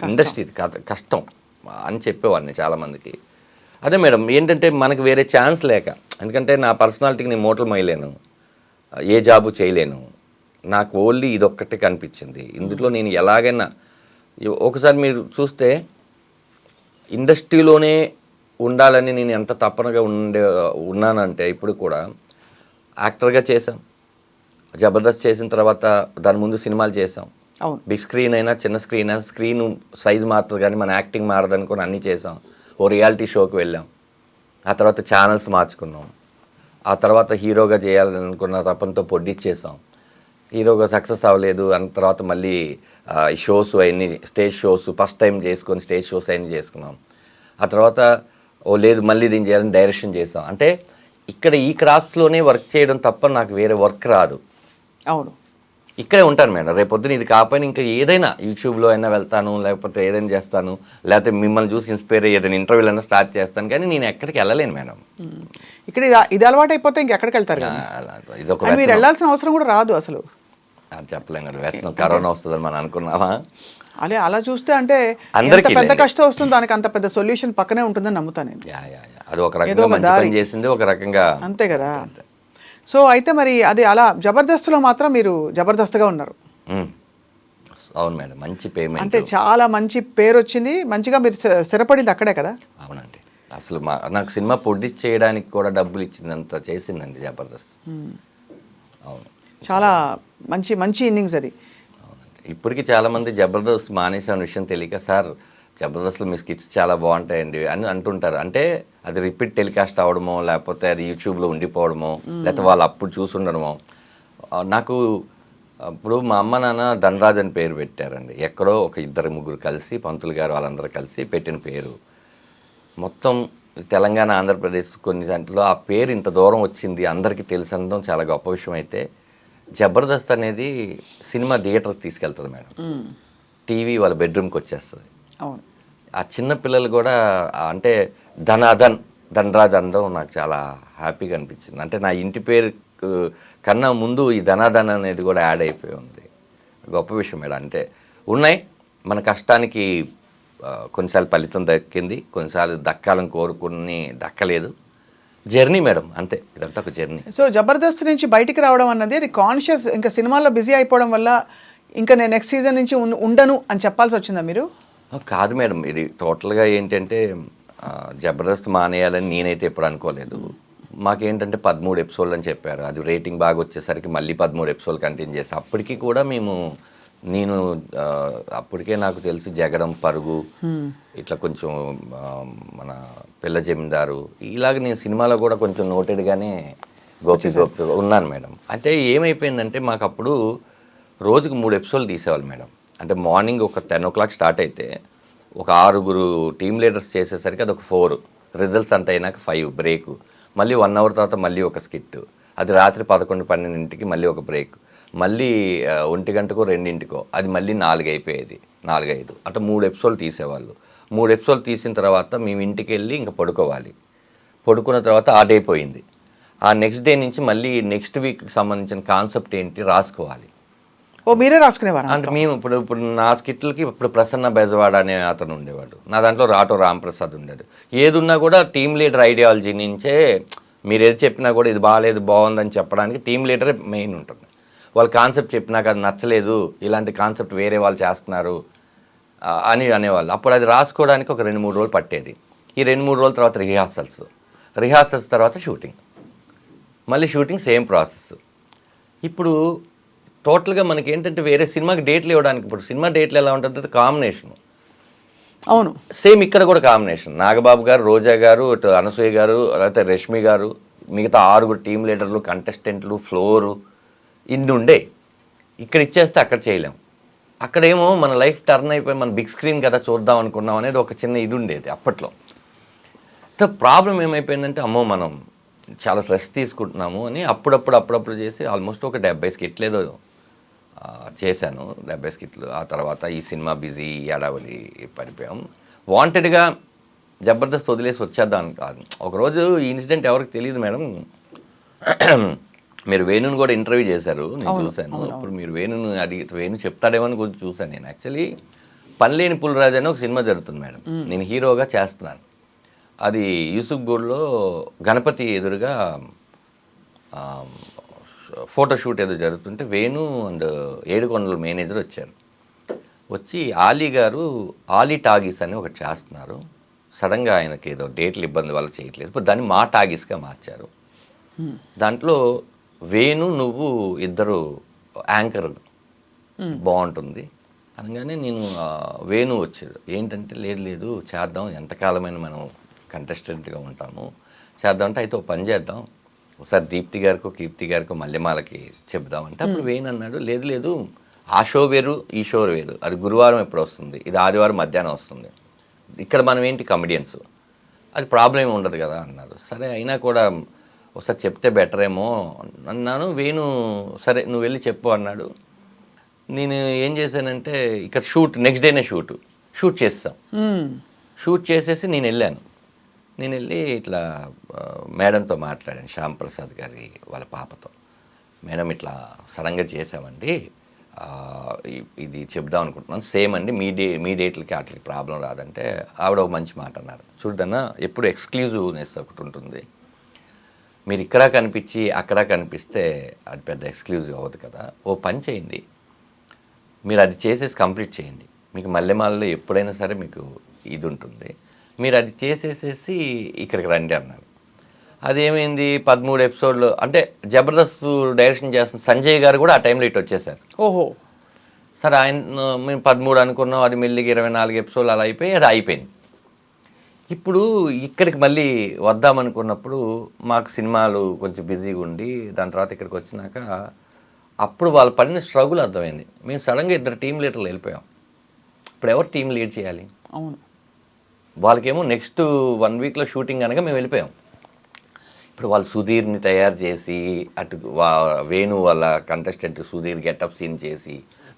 ఇండస్ట్రీ కష్టం అని చెప్పేవాడిని చాలామందికి. అదే మేడం, ఏంటంటే మనకు వేరే ఛాన్స్ లేక, ఎందుకంటే నా పర్సనాలిటీకి నేను మూటలు మోయలేను, ఏ జాబు చేయలేను, నాకు ఓన్లీ ఇదొక్కటే కనిపించింది. ఇందులో నేను ఎలాగైనా, ఒకసారి మీరు చూస్తే ఇండస్ట్రీలోనే ఉండాలని నేను ఎంత తప్పనగా ఉన్నానంటే, ఇప్పుడు కూడా యాక్టర్గా చేశాం, జబర్దస్త్ చేసిన తర్వాత దాని ముందు సినిమాలు చేసాం, బిగ్ స్క్రీన్ అయినా చిన్న స్క్రీన్ అయినా, స్క్రీన్ సైజు మారుతుంది కానీ మన యాక్టింగ్ మారదనుకొని అన్నీ చేసాం. ఓ రియాలిటీ షోకి వెళ్ళాం, ఆ తర్వాత ఛానల్స్ మార్చుకున్నాం, ఆ తర్వాత హీరోగా చేయాలనుకున్న తపంతో పొడ్డిచ్చేసాం, హీరోగా సక్సెస్ అవ్వలేదు అన్న తర్వాత మళ్ళీ షోస్ అవన్నీ స్టేజ్ షోస్ ఫస్ట్ టైం చేసుకొని స్టేజ్ షోస్ అవన్నీ చేసుకున్నాం. ఆ తర్వాత లేదు మళ్ళీ దీన్ని చేయాలని డైరెక్షన్ చేసాం. అంటే ఇక్కడ ఈ క్రాఫ్ట్స్లోనే వర్క్ చేయడం తప్ప నాకు వేరే వర్క్ రాదు.
అవును,
ఇక్కడే ఉంటాను మేడం. రేపొద్దున ఇది కాకపోయినా ఇంకా ఏదైనా యూట్యూబ్లో అయినా వెళ్తాను, లేకపోతే ఏదైనా చేస్తాను, లేకపోతే మిమ్మల్ని చూసి ఇన్స్పైర్ అయ్యి ఏదైనా ఇంటర్వ్యూలు అయినా స్టార్ట్ చేస్తాను, కానీ నేను ఎక్కడికి వెళ్ళలేను మేడం.
ఇక్కడ ఇది అలవాటు అయిపోతే ఇంకెక్కడికి వెళ్తారు?
ఇదొక
మీరు వెళ్ళాల్సిన అవసరం కూడా రాదు అసలు.
అది చెప్పలేం కదా, వ్యసనం. కరోనా వస్తుందని మనం అనుకున్నావా?
అదే అలా చూస్తే అంటే
అందరికీ
పెద్ద కష్టం వస్తుంది, దానికి అంత పెద్ద సొల్యూషన్ పక్కనే ఉంటుందని నమ్ముతాను నేను.
అది ఒక రకంగా మంచి పని చేసింది, ఒక రకంగా
అంతే కదా. సో అయితే మరి అది అలా జబర్దస్త్లో మాత్రం మీరు జబర్దస్త్గా ఉన్నారు.
అవును మేడం, మంచి పేమెంట్,
అంటే చాలా మంచి పేరు వచ్చింది, మంచిగా మీరు స్థిరపడింది అక్కడే కదా.
అవునండి, అసలు నాకు సినిమా ప్రొడ్యూస్ చేయడానికి కూడా డబ్బులు ఇచ్చిందంత చేసిందండి జబర్దస్త్. అవును,
చాలా మంచి మంచి ఇన్నింగ్స్ అది.
అవునండి, ఇప్పటికీ చాలామంది జబర్దస్త్ మానేసిన విషయం తెలియక, సార్ జబర్దస్త్లో మీ స్కిట్స్ చాలా బాగుంటాయండి అని అంటుంటారు. అంటే అది రిపీట్ టెలికాస్ట్ అవడమో, లేకపోతే అది యూట్యూబ్లో ఉండిపోవడమో, లేకపోతే వాళ్ళు అప్పుడు చూసుండడమో. నాకు ఇప్పుడు మా అమ్మ నాన్న ధనరాజ్ అని పేరు పెట్టారండి. ఎక్కడో ఒక 2-3 కలిసి, పంతులు గారు వాళ్ళందరూ కలిసి పెట్టిన పేరు. మొత్తం తెలంగాణ, ఆంధ్రప్రదేశ్ కొన్ని దాంట్లో ఆ పేరు ఇంత దూరం వచ్చింది అందరికీ తెలిసి అనడం చాలా గొప్ప విషయం. అయితే జబర్దస్త్ అనేది సినిమా థియేటర్కి తీసుకెళ్తుంది మేడం, టీవీ వాళ్ళ బెడ్రూమ్కి వచ్చేస్తుంది.
అవును,
ఆ చిన్న పిల్లలు కూడా అంటే ధనరాజ్ అనడం నాకు చాలా హ్యాపీగా అనిపించింది. అంటే నా ఇంటి పేరు కన్నా ముందు ఈ ధనాధన్ అనేది కూడా యాడ్ అయిపోయి ఉంది. గొప్ప విషయం మేడం. అంటే ఉన్నాయి మన కష్టానికి కొన్నిసార్లు ఫలితం దక్కింది, కొన్నిసార్లు దక్కాలని కోరుకుని దక్కలేదు. జర్నీ మేడం, అంతే, ఇదంతా ఒక జర్నీ.
సో జబర్దస్త్ నుంచి బయటికి రావడం అన్నది అది కాన్షియస్, ఇంకా సినిమాల్లో బిజీ అయిపోవడం వల్ల ఇంకా నేను నెక్స్ట్ సీజన్ నుంచి ఉండను అని చెప్పాల్సి వచ్చిందా మీరు?
కాదు మేడం, ఇది టోటల్గా ఏంటంటే జబర్దస్త్ మానేయాలని నేనైతే ఎప్పుడు అనుకోలేదు. మాకేంటంటే 13 ఎపిసోడ్లు అని చెప్పారు. అది రేటింగ్ బాగా వచ్చేసరికి మళ్ళీ 13 ఎపిసోడ్లు కంటిన్యూ చేసి, అప్పటికి కూడా నేను అప్పటికే నాకు తెలిసి జగడం, పరుగు, ఇట్లా కొంచెం మన పిల్ల జమీందారు, ఇలాగ నేను సినిమాలో కూడా కొంచెం నోటెడ్గానే గోపి ఉన్నాను మేడం. అయితే ఏమైపోయిందంటే మాకు అప్పుడు రోజుకు 3 ఎపిసోడ్లు తీసేవాళ్ళు మేడం. అంటే మార్నింగ్ ఒక 10 o'clock స్టార్ట్ అయితే ఒక 6 టీమ్ లీడర్స్ చేసేసరికి అది ఒక 4, రిజల్ట్స్ అంత అయినాక 5 బ్రేక్, మళ్ళీ 1 hour తర్వాత మళ్ళీ ఒక స్కిట్, అది రాత్రి 11-12 మళ్ళీ ఒక బ్రేక్, మళ్ళీ 1 గంటకో 2 అది మళ్ళీ 4 అయిపోయేది, 4-5 అట్లా 3 ఎపిసోడ్లు తీసేవాళ్ళు. 3 ఎపిసోడ్లు తీసిన తర్వాత మేము ఇంటికి వెళ్ళి ఇంకా పడుకోవాలి. పడుకున్న తర్వాత ఆ డే పోయింది. ఆ నెక్స్ట్ డే నుంచి మళ్ళీ నెక్స్ట్ వీక్కి సంబంధించిన కాన్సెప్ట్ ఏంటి రాసుకోవాలి.
ఓ మీరే రాసుకునేవారు?
అంటే మేము ఇప్పుడు నా స్కిట్లకి ఇప్పుడు ప్రసన్న బెజవాడ అనే అతను ఉండేవాడు, నా దాంట్లో రాటో రాంప్రసాద్ ఉండేది. ఏదున్నా కూడా టీమ్ లీడర్ ఐడియాలజీ నుంచే, మీరు ఏది చెప్పినా కూడా ఇది బాగాలేదు బాగుందని చెప్పడానికి టీమ్ లీడరే మెయిన్ ఉంటుంది. వాళ్ళు కాన్సెప్ట్ చెప్పినాక అది నచ్చలేదు, ఇలాంటి కాన్సెప్ట్ వేరే వాళ్ళు చేస్తున్నారు అని అనేవాళ్ళు. అప్పుడు అది రాసుకోవడానికి ఒక 2-3 రోజులు పట్టేది. ఈ 2-3 రోజుల తర్వాత రిహార్సల్స్ తర్వాత షూటింగ్, మళ్ళీ షూటింగ్, సేమ్ ప్రాసెస్. ఇప్పుడు టోటల్గా మనకి ఏంటంటే వేరే సినిమాకి డేట్లు ఇవ్వడానికి, ఇప్పుడు సినిమా డేట్లు ఎలా ఉంటుంది కాంబినేషన్,
అవును
సేమ్ ఇక్కడ కూడా కాంబినేషన్. నాగబాబు గారు, రోజా గారు, ఇటు అనసూయ గారు, లేకపోతే రష్మి గారు, మిగతా 6 టీమ్ లీడర్లు, కంటెస్టెంట్లు, ఫ్లోరు, ఇన్ని ఉండే. ఇక్కడ ఇచ్చేస్తే అక్కడ చేయలేం. అక్కడేమో మన లైఫ్ టర్న్ అయిపోయి మన బిగ్ స్క్రీన్ కదా చూద్దాం అనుకున్నాం అనేది ఒక చిన్న ఇది ఉండేది అప్పట్లో. ప్రాబ్లం ఏమైపోయిందంటే అమ్మో మనం చాలా స్ట్రెస్ తీసుకుంటున్నాము అని అప్పుడప్పుడు చేసి ఆల్మోస్ట్ ఒక 70 స్కిట్లు ఏదో చేశాను, 70 స్కిట్లు. ఆ తర్వాత ఈ సినిమా బిజీ ఏడావలి పడిపోయాం. వాంటెడ్గా జబర్దస్త్ వదిలేసి వచ్చేద్దాం కాదు. ఒకరోజు ఈ ఇన్సిడెంట్ ఎవరికి తెలియదు మేడం, మీరు వేణుని కూడా ఇంటర్వ్యూ చేశారు, నేను చూశాను. ఇప్పుడు మీరు వేణుని అడిగితే వేణు చెప్తాడేమో అని కొంచెం చూశాను నేను. యాక్చువల్లీ పనిలేని పులిరాజు అని ఒక సినిమా జరుగుతుంది మేడం, నేను హీరోగా చేస్తున్నాను. అది యూసుఫ్ గూడ్లో గణపతి ఎదురుగా ఫోటోషూట్ ఏదో జరుగుతుంటే వేణు అండ్ ఏడుకొండల మేనేజర్ వచ్చారు. వచ్చి ఆలీ గారు ఆలీ టాగీస్ అని ఒకటి చేస్తున్నారు, సడన్గా ఆయనకి ఏదో డేట్లు ఇబ్బంది వల్ల చేయట్లేదు, ఇప్పుడు దాన్ని మా టాగీస్గా మార్చారు. దాంట్లో వేణు నువ్వు ఇద్దరు యాంకర్ బాగుంటుంది అనగానే నేను వేణు వచ్చాడు. ఏంటంటే లేదు చేద్దాం, ఎంతకాలమైన మనం కంటెస్టెంట్గా ఉంటాము, చేద్దాం అంటే అయితే ఒక పని చేద్దాం, ఒకసారి దీప్తి గారికో కీర్తి గారికో మల్లెమాలకి చెప్దామంటే అప్పుడు వేణు అన్నాడు లేదు ఆ షో వేరు ఈ షో వేరు, అది గురువారం ఎప్పుడు వస్తుంది, ఇది ఆదివారం మధ్యాహ్నం వస్తుంది, ఇక్కడ మనం ఏంటి కమెడియన్స్, అది ప్రాబ్లం ఏమి ఉండదు కదా అన్నారు. సరే అయినా కూడా ఒకసారి చెప్తే బెటర్ ఏమో అన్నాను. వేణు సరే నువ్వు వెళ్ళి చెప్పు అన్నాడు. నేను ఏం చేశానంటే ఇక్కడ నెక్స్ట్ డేనే షూట్ చేస్తాం. షూట్ చేసేసి నేను వెళ్ళి ఇట్లా మేడంతో మాట్లాడాను, శ్యామ్ ప్రసాద్ గారి వాళ్ళ పాపతో. మేడం ఇట్లా సడన్గా చేసామండి, ఇది చెప్దాం అనుకుంటున్నాను, సేమ్ అండి మీ డేట్లకి వాటికి ప్రాబ్లం రాదంటే ఆవిడ ఒక మంచి మాట అన్నారు. చూడన్నా ఎప్పుడు ఎక్స్క్లూజివ్నెస్ ఒకటి ఉంటుంది, మీరు ఇక్కడ కనిపించి అక్కడ కనిపిస్తే అది పెద్ద ఎక్స్క్లూజివ్ అవ్వదు కదా, ఓ పని చేయండి, మీరు అది చేసేసి కంప్లీట్ చేయండి, మీకు మల్లెమాలలో ఎప్పుడైనా సరే మీకు ఇది ఉంటుంది, మీరు అది చేసేసేసి ఇక్కడికి రండి అన్నారు. అదేమైంది 13 ఎపిసోడ్లు అంటే జబర్దస్త్ డైరెక్షన్ చేస్తున్న సంజయ్ గారు కూడా ఆ టైంలో ఇటు వచ్చేసారు.
ఓహో
సరే ఆయన మేము 13 అనుకున్నాం, అది మెల్లిగా 24 ఎపిసోడ్లు అలా అయిపోయి అది అయిపోయింది. ఇప్పుడు ఇక్కడికి మళ్ళీ వద్దామనుకున్నప్పుడు మాకు సినిమాలు కొంచెం బిజీగా ఉండి దాని తర్వాత ఇక్కడికి వచ్చినాక అప్పుడు వాళ్ళు పడిన స్ట్రగుల్ అర్థమైంది. మేము సడన్గా 2 టీమ్ లీడర్లు వెళ్ళిపోయాం. ఇప్పుడు ఎవరు టీం లీడ్ చేయాలి?
అవును,
వాళ్ళకేమో నెక్స్ట్ 1 వీక్లో షూటింగ్ అనగా మేము వెళ్ళిపోయాం. ఇప్పుడు వాళ్ళు సుధీర్ని తయారు చేసి అటు వేణు వాళ్ళ కంటెస్టెంట్ సుధీర్ గెటప్ సీన్ చేసి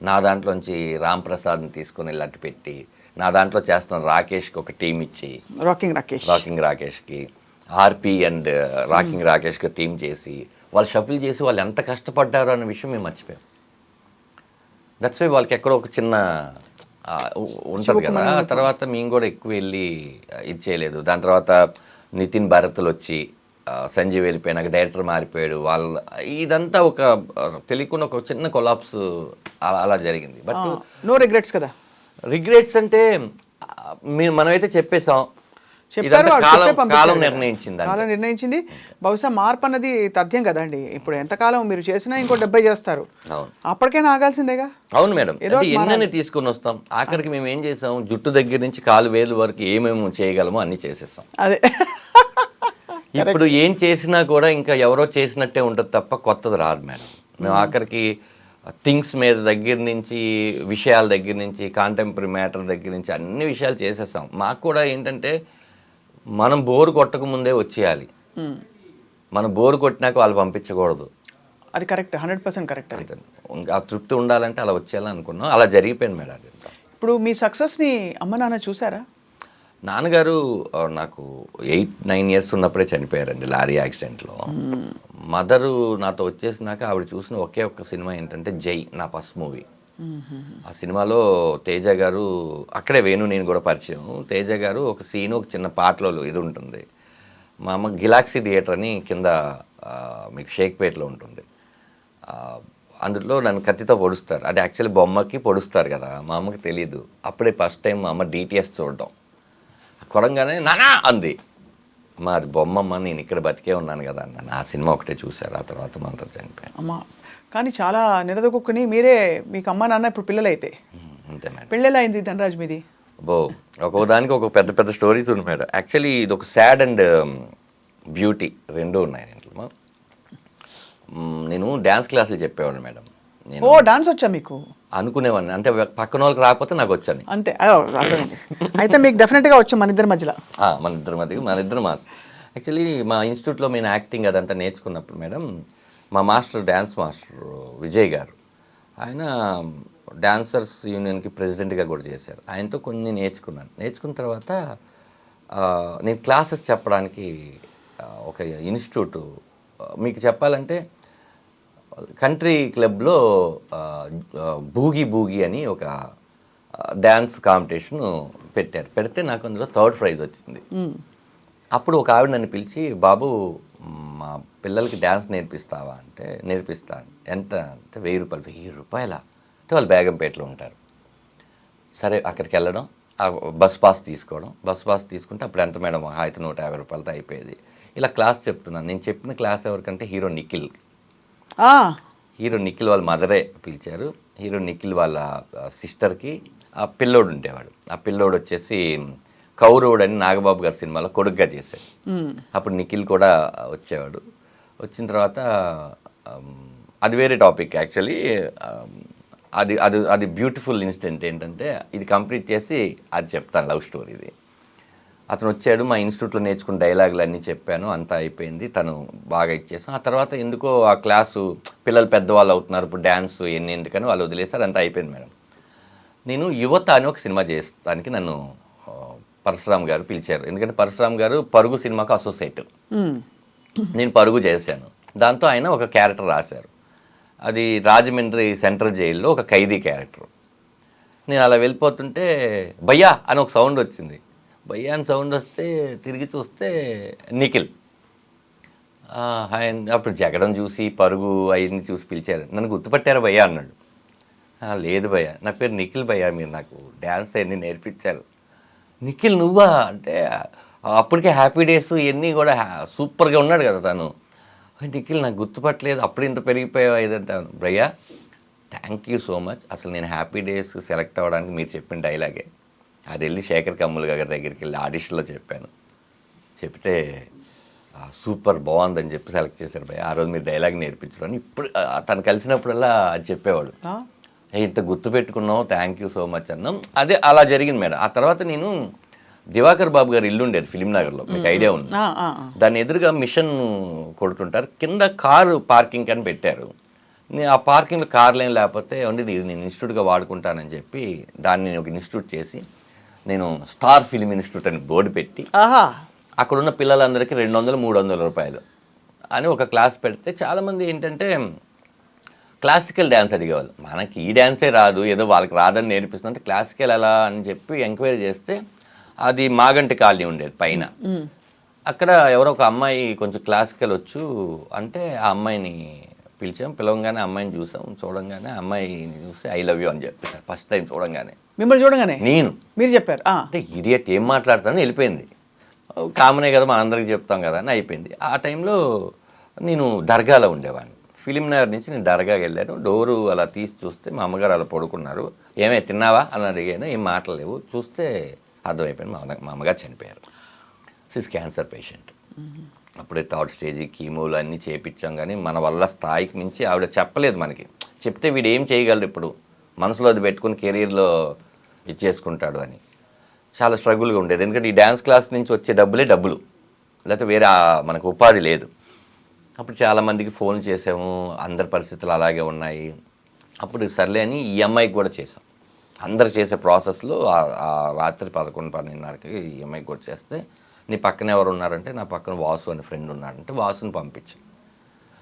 నా దాంట్లోంచి రామ్ ప్రసాద్ని తీసుకొని వెళ్ళి అట్టు పెట్టి నా దాంట్లో చేస్తున్న రాకేష్కి ఒక టీం ఇచ్చి రాకింగ్ రాకేష్కి ఆర్పి అండ్ రాకింగ్ రాకేష్కి టీం చేసి వాళ్ళు షఫిల్ చేసి వాళ్ళు ఎంత కష్టపడ్డారు అన్న విషయం మేము మర్చిపోయాం. దట్స్ వై వాళ్ళకి ఎక్కడో ఒక చిన్న ఉంటుంది కదా. ఆ తర్వాత మేము కూడా ఎక్కువ వెళ్ళి ఇది చేయలేదు. దాని తర్వాత నితిన్ భారత్లు వచ్చి సంజీవ్ వెళ్ళిపోయినాక డైరెక్టర్ మారిపోయాడు. ఇదంతా ఒక తెలియకుండా ఒక చిన్న కొలాప్స్ అలా జరిగింది. బట్
నో రిగ్రెట్స్ కదా.
రిగ్రెట్స్ అంటే మనమైతే చెప్పేసాం, కాలం
నిర్ణయించింది. బహుశా మార్పు అన్నది తథ్యం కదండి. ఇప్పుడు ఎంతకాలం మీరు చేసినా ఇంకో 70 చేస్తారు, అప్పటికైనా ఆగాల్సిందేగా.
అవును మేడం, ఎన్నెన్ని తీసుకుని వస్తాం. ఆఖరికి మేము ఏం చేసాం, జుట్టు దగ్గర నుంచి కాలు వేలు వరకు ఏమేమి చేయగలమో అన్ని చేసేస్తాం.
అదే
ఇప్పుడు ఏం చేసినా కూడా ఇంకా ఎవరో చేసినట్టే ఉంటుంది తప్ప కొత్తది రాదు మేడం. మేము ఆఖరికి థింగ్స్ మీద దగ్గర నుంచి, విషయాల దగ్గర నుంచి, కాంటెంపరీ మ్యాటర్ దగ్గర నుంచి అన్ని విషయాలు చేసేస్తాం. మాకు కూడా ఏంటంటే మనం బోరు కొట్టక ముందే వచ్చేయాలి. మనం బోరు కొట్టినాక వాళ్ళు పంపించకూడదు.
అది కరెక్ట్, 100% కరెక్ట్.
ఆ తృప్తి ఉండాలంటే అలా వచ్చేయాలని అనుకున్నాం. అలా జరిగిపోయింది మేడం. అది
ఇప్పుడు మీ సక్సెస్ని అమ్మ నాన్న చూసారా?
నాన్నగారు నాకు 8-9 ఇయర్స్ ఉన్నప్పుడే చనిపోయారండి లారీ యాక్సిడెంట్లో. మదరు నాతో వచ్చేసినాక ఆవిడ చూసిన ఒకే ఒక్క సినిమా ఏంటంటే జై, నా ఫస్ట్ మూవీ. ఆ సినిమాలో తేజ గారు, అక్కడే వేణు నేను కూడా పరిచయం. తేజ గారు ఒక సీను, ఒక చిన్న పాటలో ఇది ఉంటుంది. మా అమ్మ గిలాక్సీ థియేటర్ అని కింద మీకు షేక్పేట్లో ఉంటుంది. అందులో నన్ను కత్తితో పొడుస్తారు. అది యాక్చువల్లీ బొమ్మకి పొడుస్తారు కదా, మా అమ్మకి తెలియదు. అప్పుడే ఫస్ట్ టైం మా అమ్మ డిటిఎస్ చూడడం. కొడంగానే నానా అంది. అమ్మ అది బొమ్మమ్మ, నేను ఇక్కడ బతికే ఉన్నాను కదా అన్నాను. ఆ సినిమా ఒకటే చూశారు. ఆ తర్వాత మనతో చనిపోయాను.
అమ్మ కానీ చాలా నిలదొక్కుని మీరే, మీకు అమ్మ నాన్న ఇప్పుడు పిల్లలైతే.
అంతే మేడం.
పెళ్ళెలా అయింది ధనరాజ్ మీది?
ఒక్కొక్క దానికి ఒక పెద్ద పెద్ద స్టోరీస్ ఉన్నాయి మేడం. యాక్చువల్లీ ఇది ఒక సాడ్ అండ్ బ్యూటీ రెండూ ఉన్నాయి ఇంట్లో. నేను డ్యాన్స్ క్లాసులు చెప్పేవాడిని మేడం.
ఓ డాన్స్ వచ్చా మీకు?
అనుకునేవాడిని, అంటే పక్కన వాళ్ళకి రాకపోతే నాకు వచ్చాను
అంతే. అయితే మీకు డెఫినెట్గా వచ్చాం మన ఇద్దరి మధ్యలో.
మన ఇద్దరు మాస్. యాక్చువల్లీ మా ఇన్స్టిట్యూట్లో నేను యాక్టింగ్ అదంతా నేర్చుకున్నప్పుడు మేడం, మా మాస్టర్ డ్యాన్స్ మాస్టర్ విజయ్ గారు, ఆయన డాన్సర్స్ యూనియన్కి ప్రెసిడెంట్గా కూడా చేశారు. ఆయనతో కొన్ని నేర్చుకున్నాను. నేర్చుకున్న తర్వాత నేను క్లాసెస్ చెప్పడానికి ఒక ఇన్స్టిట్యూట్, మీకు చెప్పాలంటే కంట్రీ క్లబ్లో బూగీ అని ఒక డ్యాన్స్ కాంపిటీషన్ పెట్టారు. పెడితే నాకు అందులో 3rd ప్రైజ్ వచ్చింది. అప్పుడు ఒక ఆవిడ నన్ను పిలిచి, బాబు మా పిల్లలకి డ్యాన్స్ నేర్పిస్తావా అంటే, నేర్పిస్తాను. ఎంత అంటే 1000 రూపాయలు. 1000 రూపాయల అంటే వాళ్ళు బేగంపేటలో ఉంటారు. సరే అక్కడికి వెళ్ళడం, బస్ పాస్ తీసుకోవడం. బస్ పాస్ తీసుకుంటే అప్పుడు ఎంత మేడం, అయితే 150 రూపాయలతో అయిపోయేది. ఇలా క్లాస్ చెప్తున్నాను. నేను చెప్పిన క్లాస్ ఎవరికంటే హీరో నిఖిల్ వాళ్ళ మదరే పిలిచారు. హీరో నిఖిల్ వాళ్ళ సిస్టర్కి ఆ పిల్లోడు ఉండేవాడు. ఆ పిల్లోడు వచ్చేసి కౌరవుడు అని నాగబాబు గారి సినిమాలో కొడుగ్గా చేశాడు. అప్పుడు నిఖిల్ కూడా వచ్చేవాడు. వచ్చిన తర్వాత అది వేరే టాపిక్ యాక్చువల్లీ. అది అది అది బ్యూటిఫుల్ ఇన్సిడెంట్ ఏంటంటే, ఇది కంప్లీట్ చేసి అది చెప్తాను, లవ్ స్టోరీ ఇది. అతను వచ్చాడు, మా ఇన్స్టిట్యూట్లో నేర్చుకున్న డైలాగులు అన్నీ చెప్పాను, అంతా అయిపోయింది. తను బాగా ఇచ్చేసాం. ఆ తర్వాత ఎందుకో ఆ క్లాసు పిల్లలు పెద్దవాళ్ళు అవుతున్నారు, ఇప్పుడు డ్యాన్స్ ఎందుకని వాళ్ళు వదిలేస్తారు, అంతా అయిపోయింది మేడం. నేను యువత అని ఒక సినిమా చేస్తానికి నన్ను పరశురామ్ గారు పిలిచారు. ఎందుకంటే పరశురామ్ గారు పరుగు సినిమాకు అసోసియేట్. నేను పరుగు చేశాను. దాంతో ఆయన ఒక క్యారెక్టర్ రాశారు. అది రాజమండ్రి సెంట్రల్ జైల్లో ఒక ఖైదీ క్యారెక్టర్. నేను అలా వెళ్ళిపోతుంటే భయ్యా అని ఒక సౌండ్ వచ్చింది. భయ్యా అని సౌండ్ వస్తే తిరిగి చూస్తే నిఖిల్. అప్పుడు జగడం చూసి పరుగు అవన్నీ చూసి పిలిచారు. నన్ను గుర్తుపట్టారా భయ్యా అన్నాడు. లేదు భయ్యా, నా పేరు నిఖిల్ భయ్యా, మీరు నాకు డ్యాన్స్ అన్నీ నేర్పించారు. నిఖిల్ నువ్వా అంటే, అప్పటికే హ్యాపీ డేస్ ఇవన్నీ కూడా సూపర్గా ఉన్నాడు కదా తను. నిఖిల్ నాకు గుర్తుపట్టలేదు, అప్పుడు ఇంత పెరిగిపోయావు ఇదంతా. భయ్యా థ్యాంక్ యూ సో మచ్. అసలు నేను హ్యాపీ డేస్ సెలెక్ట్ అవ్వడానికి మీరు చెప్పిన డైలాగే. అది వెళ్ళి శేఖర్ కమ్ముల్ గారి దగ్గరికి వెళ్ళి ఆడిషన్లో చెప్పాను. చెప్తే సూపర్ బాగుందని చెప్పి సెలెక్ట్ చేశారు భయ్య. ఆ రోజు మీరు డైలాగ్ నేర్పించడం అని ఇప్పుడు తను కలిసినప్పుడల్లా అది చెప్పేవాడు. ఇంత గుర్తుపెట్టుకున్నావు, థ్యాంక్ యూ సో మచ్ అన్నాం. అదే అలా జరిగింది మేడం. ఆ తర్వాత నేను దివాకర్ బాబు గారు ఇల్లు ఉండేది ఫిలింనగర్లో, మీకు ఐడియా ఉంది. దాని ఎదురుగా మిషన్ కొడుతుంటారు, కింద కారు పార్కింగ్ అని పెట్టారు. నేను ఆ పార్కింగ్లో కార్లు ఏం లేకపోతే ఉండేది, ఇది నేను ఇన్స్టిట్యూట్గా వాడుకుంటానని చెప్పి దాన్ని నేను ఒక ఇన్స్టిట్యూట్ చేసి, నేను స్టార్ ఫిలిం ఇన్స్టిట్యూట్ అని బోర్డు పెట్టి అక్కడున్న పిల్లలందరికీ 200-300 రూపాయలు అని ఒక క్లాస్ పెడితే చాలామంది ఏంటంటే క్లాసికల్ డ్యాన్స్ అడిగేవాళ్ళు. మనకి ఈ డ్యాన్సే రాదు, ఏదో వాళ్ళకి రాదని నేర్పిస్తుంటే క్లాసికల్ ఎలా అని చెప్పి ఎంక్వైరీ చేస్తే అది మాగంటి కాలనీ ఉండేది పైన. అక్కడ ఎవరో ఒక అమ్మాయి కొంచెం క్లాసికల్ వచ్చు అంటే ఆ అమ్మాయిని పిలవంగానే అమ్మాయిని చూడంగానే అమ్మాయిని చూసి ఐ లవ్ యూ అని చెప్పి ఫస్ట్ టైం చూడంగానే.
మిమ్మల్ని చూడగానే మీరు చెప్పారు
అంటే ఇడియట్ ఏం మాట్లాడతానని వెళ్ళిపోయింది. కామనే కదా మన అందరికి చెప్తాం కదా అని అయిపోయింది. ఆ టైంలో నేను దర్గాలో ఉండేవాడిని. ఫిలిం నగర్ నుంచి నేను దర్గాకి వెళ్ళాను. డోరు అలా తీసి చూస్తే మా అమ్మగారు అలా పడుకున్నారు. ఏమే తిన్నావా అని అడిగాను. ఏం మాట్లాడలేవు. చూస్తే అర్థమైపోయింది మా అమ్మగారు చనిపోయారు. సిస్ క్యాన్సర్ పేషెంట్. అప్పుడే థర్డ్ స్టేజ్ కీమోలు అన్నీ చేయించాం. కానీ మన వల్ల స్థాయికి మించి ఆవిడ చెప్పలేదు మనకి. చెప్తే వీడు ఏం చేయగలడు ఇప్పుడు, మనసులో అది పెట్టుకుని కెరీర్లో ఇచ్చేసుకుంటాడు అని. చాలా స్ట్రగుల్గా ఉండేది. ఎందుకంటే ఈ డ్యాన్స్ క్లాస్ నుంచి వచ్చే డబ్బులు, లేకపోతే వేరే మనకు ఉపాధి లేదు. అప్పుడు చాలామందికి ఫోన్ చేసాము. అందరి పరిస్థితులు అలాగే ఉన్నాయి. అప్పుడు సర్లే అని ఈ అమ్మాయికి కూడా చేసాం. అందరు చేసే ప్రాసెస్లో ఆ రాత్రి 11-12కి ఈ అమ్మాయికి కూడా చేస్తే, నీ పక్కన ఎవరు ఉన్నారంటే నా పక్కన వాసు అనే ఫ్రెండ్ ఉన్నాడంటే వాసుని పంపించాను.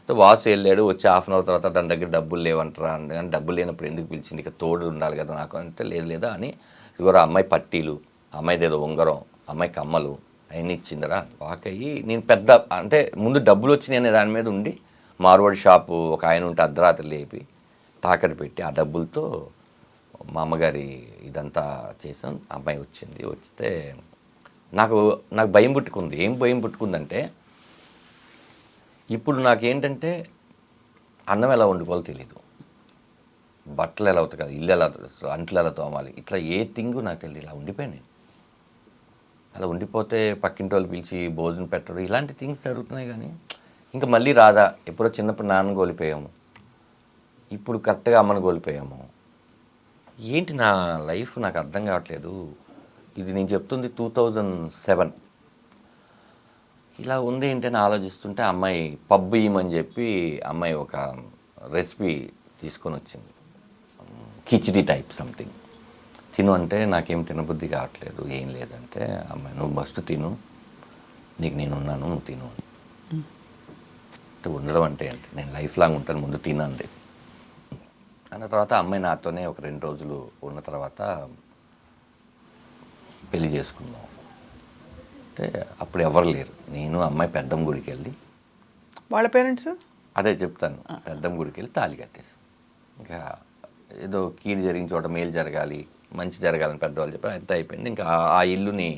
వాసు వెళ్ళాడు. వచ్చి హాఫ్ అన్ అవర్ తర్వాత దాని దగ్గర డబ్బులు లేవంటారా అంటే, కానీ డబ్బులు లేనప్పుడు ఎందుకు పిలిచింది, ఇక తోడు ఉండాలి కదా నాకు అంటే, లేదా అని ఇదిగో అమ్మాయి పట్టీలు, అమ్మాయిది ఏదో ఉంగరం, అమ్మాయి కమ్మలు అవన్నీ ఇచ్చిందిరా. వాకయ్యి నేను పెద్ద అంటే ముందు డబ్బులు వచ్చినాయి అనే దాని మీద ఉండి మార్వాడి షాపు ఒక ఆయన ఉంటే అర్ధరాత్రి లేపి తాకట్టు పెట్టి ఆ డబ్బులతో మా అమ్మగారి ఇదంతా చేసాం. అమ్మాయి వచ్చింది. వస్తే నాకు భయం పుట్టుకుంది. ఏం భయం పుట్టుకుందంటే, ఇప్పుడు నాకేంటంటే అన్నం ఎలా వండుకోవాలో తెలీదు, బట్టలు ఎలా ఉతకాలి, ఇల్లు ఎలా అంట్లు ఎలా తోమాలి, ఇట్లా ఏ థింగు నాకు తెలియదు. ఇలా ఉండిపోయాను. అలా ఉండిపోతే పక్కింటి వాళ్ళు పిలిచి భోజనం పెట్టడం ఇలాంటి థింగ్స్ జరుగుతున్నాయి. కానీ ఇంకా మళ్ళీ రాదా. ఎప్పుడో చిన్నప్పుడు నాన్నను కోల్పోయాము, ఇప్పుడు కరెక్ట్గా అమ్మను కోల్పోయాము. ఏంటి నా లైఫ్ నాకు అర్థం కావట్లేదు. ఇది నేను చెప్తుంది 2007. ఇలా ఉంది ఏంటని ఆలోచిస్తుంటే అమ్మాయి పబ్బు ఇయ్యమని చెప్పి అమ్మాయి ఒక రెసిపీ తీసుకొని వచ్చింది. Khichdi type something. తిను అంటే నాకేం తినబుద్ధి కావట్లేదు, ఏం లేదంటే అమ్మాయి నువ్వు ఫస్ట్ తిను, నీకు నేను ఉన్నాను, నువ్వు తిను అంటే. ఉండడం అంటే ఏంటి, నేను లైఫ్ లాంగ్ ఉంటాను, ముందు తినంది అన్న తర్వాత అమ్మాయి నాతోనే ఒక 2 రోజులు ఉన్న తర్వాత పెళ్లి చేసుకున్నాం. అంటే అప్పుడు ఎవరు లేరు. నేను అమ్మాయి పెద్దమ్మ గుడికి వెళ్ళి,
వాళ్ళ పేరెంట్స్
అదే చెప్తాను, పెద్దమ్మ గుడికి వెళ్ళి తాళి కట్టేసి, ఇంకా ఏదో కీడు జరిగిన చోట మేలు జరగాలి, మంచి జరగాలని పెద్దవాళ్ళు చెప్పారు. అంతా అయిపోయింది. ఇంకా ఆ ఇల్లుని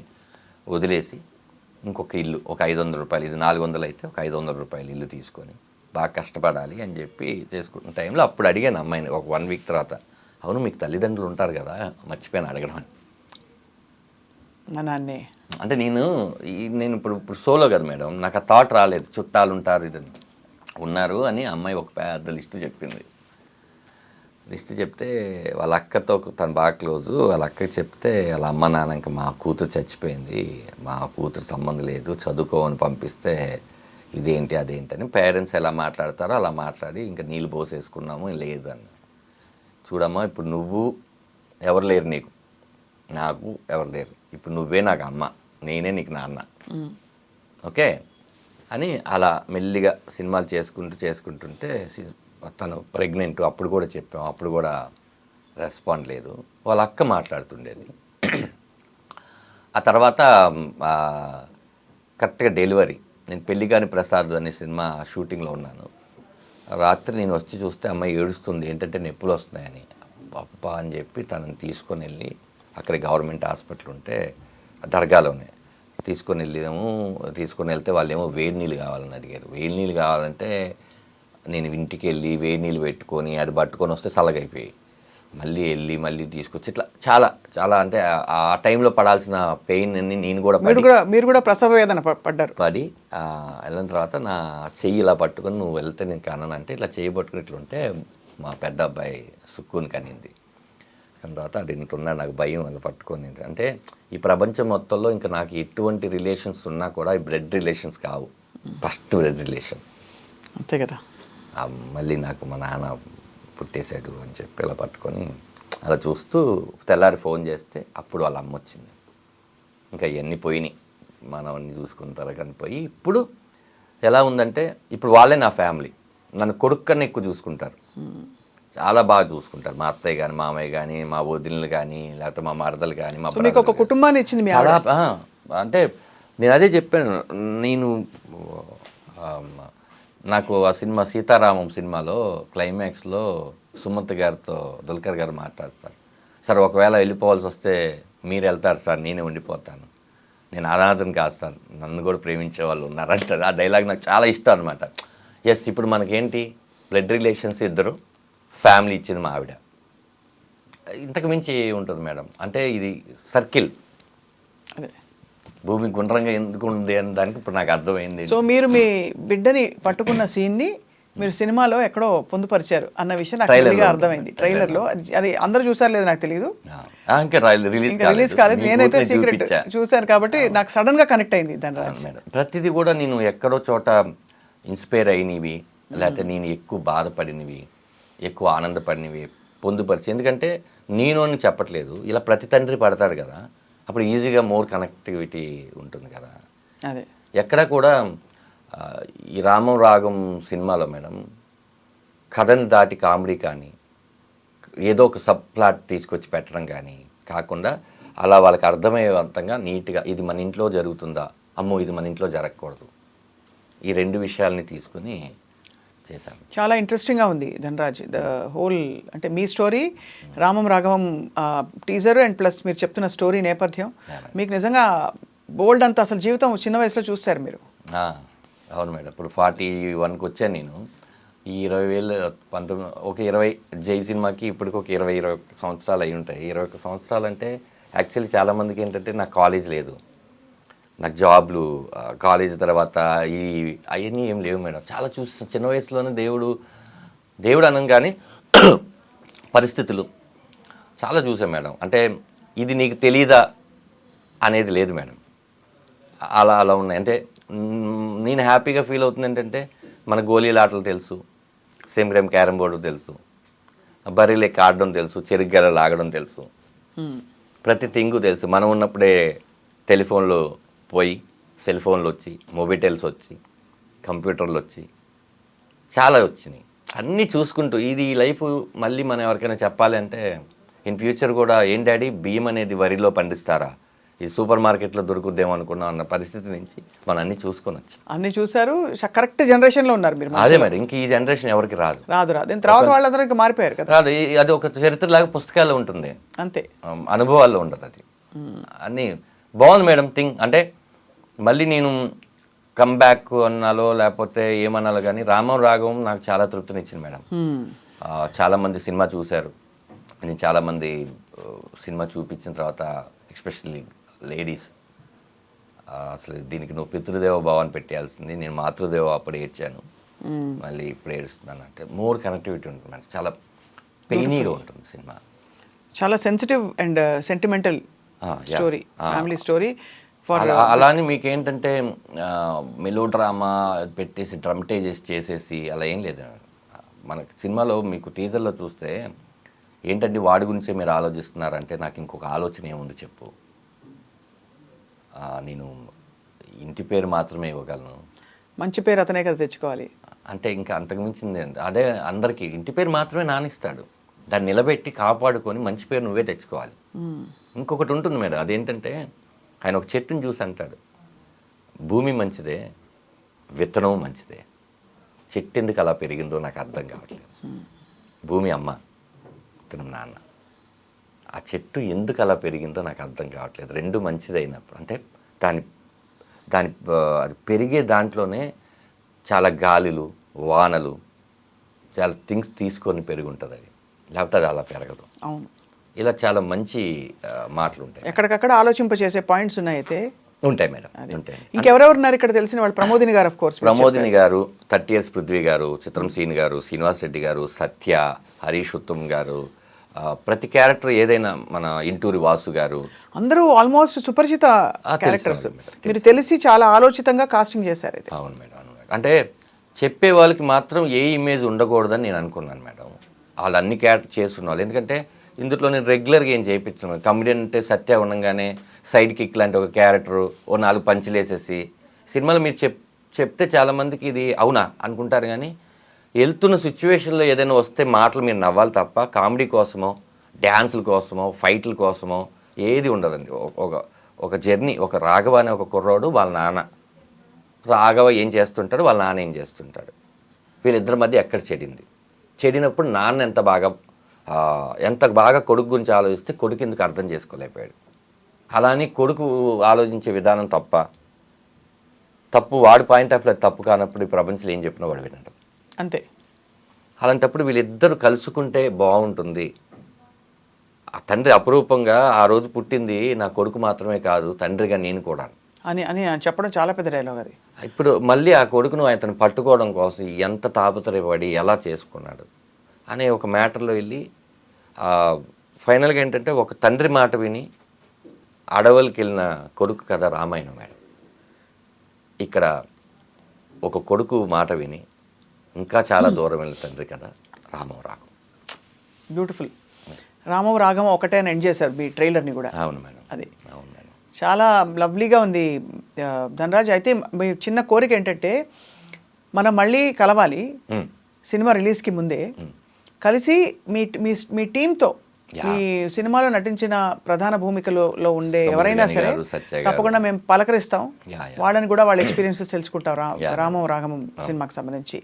వదిలేసి ఇంకొక ఇల్లు ఒక 500 రూపాయలు, ఇది 400 అయితే ఒక 500 రూపాయలు ఇల్లు తీసుకొని బాగా కష్టపడాలి అని చెప్పి చేసుకుంటున్న టైంలో అప్పుడు అడిగాను అమ్మాయిని ఒక 1 వీక్ తర్వాత, అవును మీకు తల్లిదండ్రులు ఉంటారు కదా, మర్చిపోయాను అడగడం అని.
మా నాన్నే
అంటే నేను ఇప్పుడు సోలో కదా మేడం, నాకు ఆ థాట్ రాలేదు. చుట్టాలు ఉంటారు ఇదని ఉన్నారు అని అమ్మాయి ఒక పెద్ద లిస్టు చెప్పింది. లిస్ట్ చెప్తే వాళ్ళ అక్కతో తను బాగా క్లోజు. వాళ్ళ అక్కకి చెప్తే వాళ్ళ అమ్మ నాన్న ఇంకా మా కూతురు చచ్చిపోయింది, మా కూతురు సంబంధం లేదు, చదువుకోమని పంపిస్తే ఇదేంటి అదేంటి అని పేరెంట్స్ ఎలా మాట్లాడతారో అలా మాట్లాడి ఇంకా నీళ్ళు పోసేసుకున్నాము. లేదు అని. చూడమ్మా ఇప్పుడు నువ్వు ఎవరు లేరు, నీకు నాకు ఎవరు లేరు, ఇప్పుడు నువ్వే నాకు అమ్మ, నేనే నీకు నాన్న, ఓకే అని అలా మెల్లిగా సినిమాలు చేసుకుంటుంటే తను ప్రెగ్నెంట్. అప్పుడు కూడా చెప్పాం, అప్పుడు కూడా రెస్పాండ్ లేదు. వాళ్ళ అక్క మాట్లాడుతుండేది. ఆ తర్వాత కరెక్ట్గా డెలివరీ, నేను పెళ్లిగాని ప్రసాద్ అనే సినిమా షూటింగ్లో ఉన్నాను. రాత్రి నేను వచ్చి చూస్తే అమ్మాయి ఏడుస్తుంది, ఏంటంటే నొప్పులు వస్తున్నాయని. అప్ప అని చెప్పి తనని తీసుకొని వెళ్ళి అక్కడ గవర్నమెంట్ హాస్పిటల్ ఉంటే దర్గాలోనే తీసుకొని వెళ్తే వాళ్ళేమో వేడి నీళ్ళు కావాలని అడిగారు. వేడి నీళ్ళు కావాలంటే నేను ఇంటికి వెళ్ళి వేడి నీళ్ళు పెట్టుకొని అది పట్టుకొని వస్తే చల్లగైపోయాయి. మళ్ళీ తీసుకొచ్చి ఇట్లా చాలా చాలా అంటే ఆ టైంలో పడాల్సిన పెయిన్ అన్ని నేను కూడా
మీరు కూడా ప్రసవ వేదన
పడి వెళ్ళిన తర్వాత నా చెయ్యి ఇలా పట్టుకొని నువ్వు వెళ్తే నేను కన్నానంటే ఇట్లా చెయ్యి పట్టుకుని ఇట్లుంటే మా పెద్ద అబ్బాయి సుక్కుని కనింది. దాని తర్వాత అది ఇంత ఉందా నాకు భయం అలా పట్టుకొని. అంటే ఈ ప్రపంచం మొత్తంలో ఇంకా నాకు ఎటువంటి రిలేషన్స్ ఉన్నా కూడా ఈ బ్లడ్ రిలేషన్స్ కావు, ఫస్ట్ బ్లడ్ రిలేషన్
అంతే కదా.
మళ్ళీ నాకు మా నాన్న పుట్టేశాడు అని చెప్పి ఇలా పట్టుకొని అలా చూస్తూ తెల్లారి ఫోన్ చేస్తే అప్పుడు వాళ్ళ అమ్మ వచ్చింది. ఇంకా ఇవన్నీ పోయినాయి, మనవన్నీ చూసుకుంటారు కానీ పోయి. ఇప్పుడు ఎలా ఉందంటే ఇప్పుడు వాళ్ళే నా ఫ్యామిలీ, నన్ను కొడుకు కన్నా ఎక్కువ చూసుకుంటారు. చాలా బాగా చూసుకుంటారు. మా అత్తయ్య కానీ, మామయ్య కానీ, మా వదినలు కానీ, లేకపోతే మా మరదలు కానీ, మా
మీకు ఒక కుటుంబాన్ని ఇచ్చింది మీ
చాలా అంటే నేను అదే చెప్పాను. నేను నాకు ఆ సినిమా సీతారామం సినిమాలో క్లైమాక్స్లో సుమంత్ గారితో దుల్కర్ గారు మాట్లాడతారు. సార్ ఒకవేళ వెళ్ళిపోవాల్సి వస్తే మీరు వెళ్తారు సార్, నేనే ఉండిపోతాను, నేను అనాథని కాదు సార్, నన్ను కూడా ప్రేమించే వాళ్ళు ఉన్నారంటారు. ఆ డైలాగ్ నాకు చాలా ఇష్టం అనమాట. ఎస్, ఇప్పుడు మనకేంటి బ్లడ్ రిలేషన్స్ ఇద్దరు, ఫ్యామిలీ ఇచ్చింది మా ఆవిడ, ఇంతకు మించి ఉంటుంది మేడం. అంటే ఇది సర్కిల్,
అదే
భూమి గుండ్రంగా ఎందుకు ఉంది అని దానికి ఇప్పుడు నాకు అర్థమైంది.
సో మీరు మీ బిడ్డని పట్టుకున్న సీన్ని మీరు సినిమాలో ఎక్కడో పొందుపరిచారు అన్న విషయం నాకు క్లియర్గా అర్థమైంది. ట్రైలర్లో అది అందరూ చూసారు లేదు నాకు తెలియదు,
ఇంకా
రిలీజ్ కాలేదు. నేనైతే సీక్రెట్ చూశాను కాబట్టి నాకు సడన్ గా కనెక్ట్ అయింది ధనరాజ్.
మేడం ప్రతిదీ కూడా నేను ఎక్కడో చోట ఇన్స్పైర్ అయినవి, లేకపోతే నేను ఎక్కువ బాధపడినవి, ఎక్కువ ఆనందపడినవి పొందుపరిచి, ఎందుకంటే నేను అని చెప్పట్లేదు, ఇలా ప్రతి తండ్రి పడతాడు కదా, అప్పుడు ఈజీగా మోర్ కనెక్టివిటీ ఉంటుంది కదా.
అదే
ఎక్కడ కూడా ఈ రామం రాగం సినిమాలో మేడం కథని దాటి కామెడీ కానీ ఏదో ఒక సబ్ ప్లాట్ తీసుకొచ్చి పెట్టడం కానీ కాకుండా అలా వాళ్ళకి అర్థమయ్యేవంతంగా నీట్గా ఇది మన ఇంట్లో జరుగుతుందా, అమ్మో ఇది మన ఇంట్లో జరగకూడదు, ఈ రెండు విషయాల్ని తీసుకుని చేశాను.
చాలా ఇంట్రెస్టింగ్గా ఉంది ధనరాజ్ ద హోల్. అంటే మీ story Ramam Raghavam teaser and plus మీరు చెప్తున్న స్టోరీ నేపథ్యం మీకు నిజంగా బోల్డ్ అంత అసలు జీవితం చిన్న వయసులో చూస్తారు మీరు.
అవును మేడం. ఇప్పుడు 41కి వచ్చాను నేను. ఈ 20,000 19 ఒక 20 జై సినిమాకి ఇప్పటికి ఒక 20 సంవత్సరాలు అయి ఉంటాయి. 21 సంవత్సరాలు అంటే యాక్చువల్లీ చాలామందికి ఏంటంటే నాకు కాలేజ్ లేదు, నాకు జాబ్లు, కాలేజ్ తర్వాత అవన్నీ ఏం లేవు మేడం. చాలా చూసి చిన్న వయసులోనే దేవుడు అనం కానీ పరిస్థితులు చాలా చూసాం మేడం. అంటే ఇది నీకు తెలీదా అనేది లేదు మేడం, అలా ఉన్నాయి. అంటే నేను హ్యాపీగా ఫీల్ అవుతుంది ఏంటంటే మన గోళీల ఆటలు తెలుసు, సేమ్ గేమ్ క్యారమ్ బోర్డు తెలుసు, బర్రెలెక్క ఆడడం తెలుసు, చెరుగ్గల లాగడం తెలుసు, ప్రతి థింగు తెలుసు. మనం ఉన్నప్పుడే టెలిఫోన్లు పోయి సెల్ ఫోన్లు వచ్చి, మొబైటెల్స్ వచ్చి, కంప్యూటర్లు వచ్చి చాలా వచ్చినాయి. అన్నీ చూసుకుంటూ ఇది ఈ లైఫ్ మళ్ళీ మనం ఎవరికైనా చెప్పాలి అంటే ఇన్ ఫ్యూచర్ కూడా ఏం డాడీ బియ్యం అనేది వరిలో పండిస్తారా, ఈ సూపర్ మార్కెట్లో దొరుకుద్దేమో అనుకున్నాం అన్న పరిస్థితి నుంచి మనం అన్ని చూసుకొని వచ్చి
అన్ని చూసారు. కరెక్ట్ జనరేషన్లో ఉన్నారు మీరు.
అదే మరి ఇంక ఈ జనరేషన్ ఎవరికి రాదు.
దీని తర్వాత వాళ్ళందరూ ఇంకా మారిపోయారు కదా.
రాదు, అది ఒక చరిత్రలాగా పుస్తకాల్లో ఉంటుంది
అంతే,
అనుభవాల్లో ఉండదు. అది అన్నీ బాగుంది మేడం థింగ్. అంటే మళ్ళీ నేను కమ్బ్యాక్ అన్నాలో లేకపోతే ఏమన్నాలో కానీ రామం రాఘవం నాకు చాలా తృప్తినిచ్చింది మేడం. చాలామంది సినిమా చూశారు, నేను చాలామంది సినిమా చూపించిన తర్వాత ఎస్పెషల్లీ లేడీస్ అసలు దీనికి నువ్వు పితృదేవ భావాన్ని పెట్టేయాల్సింది, నేను మాతృదేవ అప్పుడు ఏడ్చాను, మళ్ళీ ఇప్పుడు ఏడుస్తున్నాను అంటే మోర్ కనెక్టివిటీ ఉంటుంది మేడం. చాలా పెయినీగా ఉంటుంది సినిమా,
చాలా sensitive and sentimental story, family story.
అలానే మీకేంటంటే మెలో డ్రామా పెట్టేసి డ్రమటైజెస్ చేసేసి అలా ఏం లేదు మనకి సినిమాలో. మీకు టీజర్లో చూస్తే ఏంటంటే వాడి గురించే మీరు ఆలోచిస్తున్నారంటే నాకు ఇంకొక ఆలోచన ఏముంది చెప్పు, నేను ఇంటి పేరు మాత్రమే ఇవ్వగలను,
మంచి పేరు అతనే కదా తెచ్చుకోవాలి
అంటే ఇంకా అంతకు మించింది అదే. అందరికీ ఇంటి పేరు మాత్రమే నానిస్తాడు, దాన్ని నిలబెట్టి కాపాడుకొని మంచి పేరు నువ్వే తెచ్చుకోవాలి. ఇంకొకటి ఉంటుంది మేడం, అదేంటంటే ఆయన ఒక చెట్టుని చూసి అంటాడు, భూమి మంచిదే, విత్తనం మంచిదే, చెట్టు ఎందుకు అలా పెరిగిందో నాకు అర్థం కావట్లేదు. భూమి అమ్మ, విత్తనం నాన్న, ఆ చెట్టు ఎందుకు అలా పెరిగిందో నాకు అర్థం కావట్లేదు. రెండు మంచిదైనప్పుడు అంటే దాని అది పెరిగే దాంట్లోనే చాలా గాలులు వానలు చాలా థింగ్స్ తీసుకొని పెరిగి ఉంటుంది అది, లేకపోతే అది అలా పెరగదు.
అవును,
ఇలా చాలా మంచి మాటలు ఉంటాయి.
ఎక్కడికక్కడ ఆలోచింపచేసే పాయింట్స్ ఉన్నాయి అయితే
ఉంటాయి మేడం, ఉంటాయి.
ఇంకెవరెవరు ఉన్నారు ఇక్కడ తెలిసిన వాళ్ళు? ప్రమోదిని గారు, ఆఫ్ కోర్స్
ప్రమోదిని గారు, 30 years పృథ్వీ గారు, చిత్రం సీన్ గారు, శ్రీనివాస్ రెడ్డి గారు, సత్య, హరీష్ ఉత్తమ్ గారు, ప్రతి క్యారెక్టర్ ఏదైనా మన ఇంటూరి వాసు గారు,
అందరూ ఆల్మోస్ట్ సుపరిచిత క్యారెక్టర్స్. మీరు తెలిసి చాలా ఆలోచితంగా కాస్టింగ్ చేశారు అయితే.
అవును మేడం, అవును మేడం. అంటే చెప్పే వాళ్ళకి మాత్రం ఏ ఇమేజ్ ఉండకూడదని నేను అనుకున్నాను మేడం. వాళ్ళు అన్ని క్యారెక్టర్ చేస్తున్న వాళ్ళు, ఎందుకంటే ఇందులో నేను రెగ్యులర్గా ఏం చేయించాను. కమెడియన్ అంటే సత్య ఉండగానే సైడ్ కిక్ లాంటి ఒక క్యారెక్టరు, ఓ 4 పంచులు వేసేసి సినిమాలో మీరు చెప్తే చాలామందికి ఇది అవునా అనుకుంటారు, కానీ వెళ్తున్న సిచ్యువేషన్లో ఏదైనా వస్తే మాటలు మీరు నవ్వాలి తప్ప కామెడీ కోసమో డ్యాన్సుల కోసమో ఫైట్ల కోసమో ఏది ఉండదండి. ఒక జర్నీ, ఒక రాఘవ అనే ఒక కుర్రోడు వాళ్ళ నాన్న, రాఘవ ఏం చేస్తుంటాడు, వాళ్ళ నాన్న ఏం చేస్తుంటాడు, వీళ్ళిద్దరి మధ్య ఎక్కడ చెడినప్పుడు నాన్న ఎంత బాగా కొడుకు గురించి ఆలోచిస్తే కొడుకు ఎందుకు అర్థం చేసుకోలేకపోయాడు. అలానే కొడుకు ఆలోచించే విధానం తప్పు వాడి పాయింట్ ఆఫ్ వ్యూ తప్పు కానప్పుడు ఈ ప్రపంచంలో ఏం చెప్పినా వాడు వినడం
అంతే.
అలాంటప్పుడు వీళ్ళిద్దరు కలుసుకుంటే బాగుంటుంది. ఆ తండ్రి అపురూపంగా ఆ రోజు పుట్టింది నా కొడుకు మాత్రమే కాదు, తండ్రిగా నేను కూడా
అని అని చెప్పడం చాలా పెద్ద డైలాగ్ అది.
ఇప్పుడు మళ్ళీ ఆ కొడుకును అతను పట్టుకోవడం కోసం ఎంత తాపత్రయపడి ఎలా చేసుకున్నాడు అనే ఒక మ్యాటర్లో వెళ్ళి ఫైనల్గా ఏంటంటే ఒక తండ్రి మాట విని అడవులకి వెళ్ళిన కొడుకు కథ రామాయణం మేడం. ఇక్కడ ఒక కొడుకు మాట విని ఇంకా చాలా దూరం వెళ్ళిన తండ్రి కథ రామం రాఘం.
బ్యూటిఫుల్. రామం రాఘం ఒకటే అని ఎండ్ చేశారు మీ ట్రైలర్ని కూడా.
అవును మేడం,
అది
అవును మేడం,
చాలా లవ్లీగా ఉంది ధనరాజ్. అయితే మీ చిన్న కోరిక ఏంటంటే మనం మళ్ళీ కలవాలి సినిమా రిలీజ్కి ముందే, కలిసి మీ టీంతో ఈ సినిమాలో నటించిన ప్రధాన భూమికలో ఉండే ఎవరైనా సరే తప్పకుండా మేము పలకరిస్తాం, వాళ్ళని కూడా వాళ్ళ ఎక్స్పీరియన్సెస్ తెలుసుకుంటాం రామం రాఘవం సినిమాకి సంబంధించి.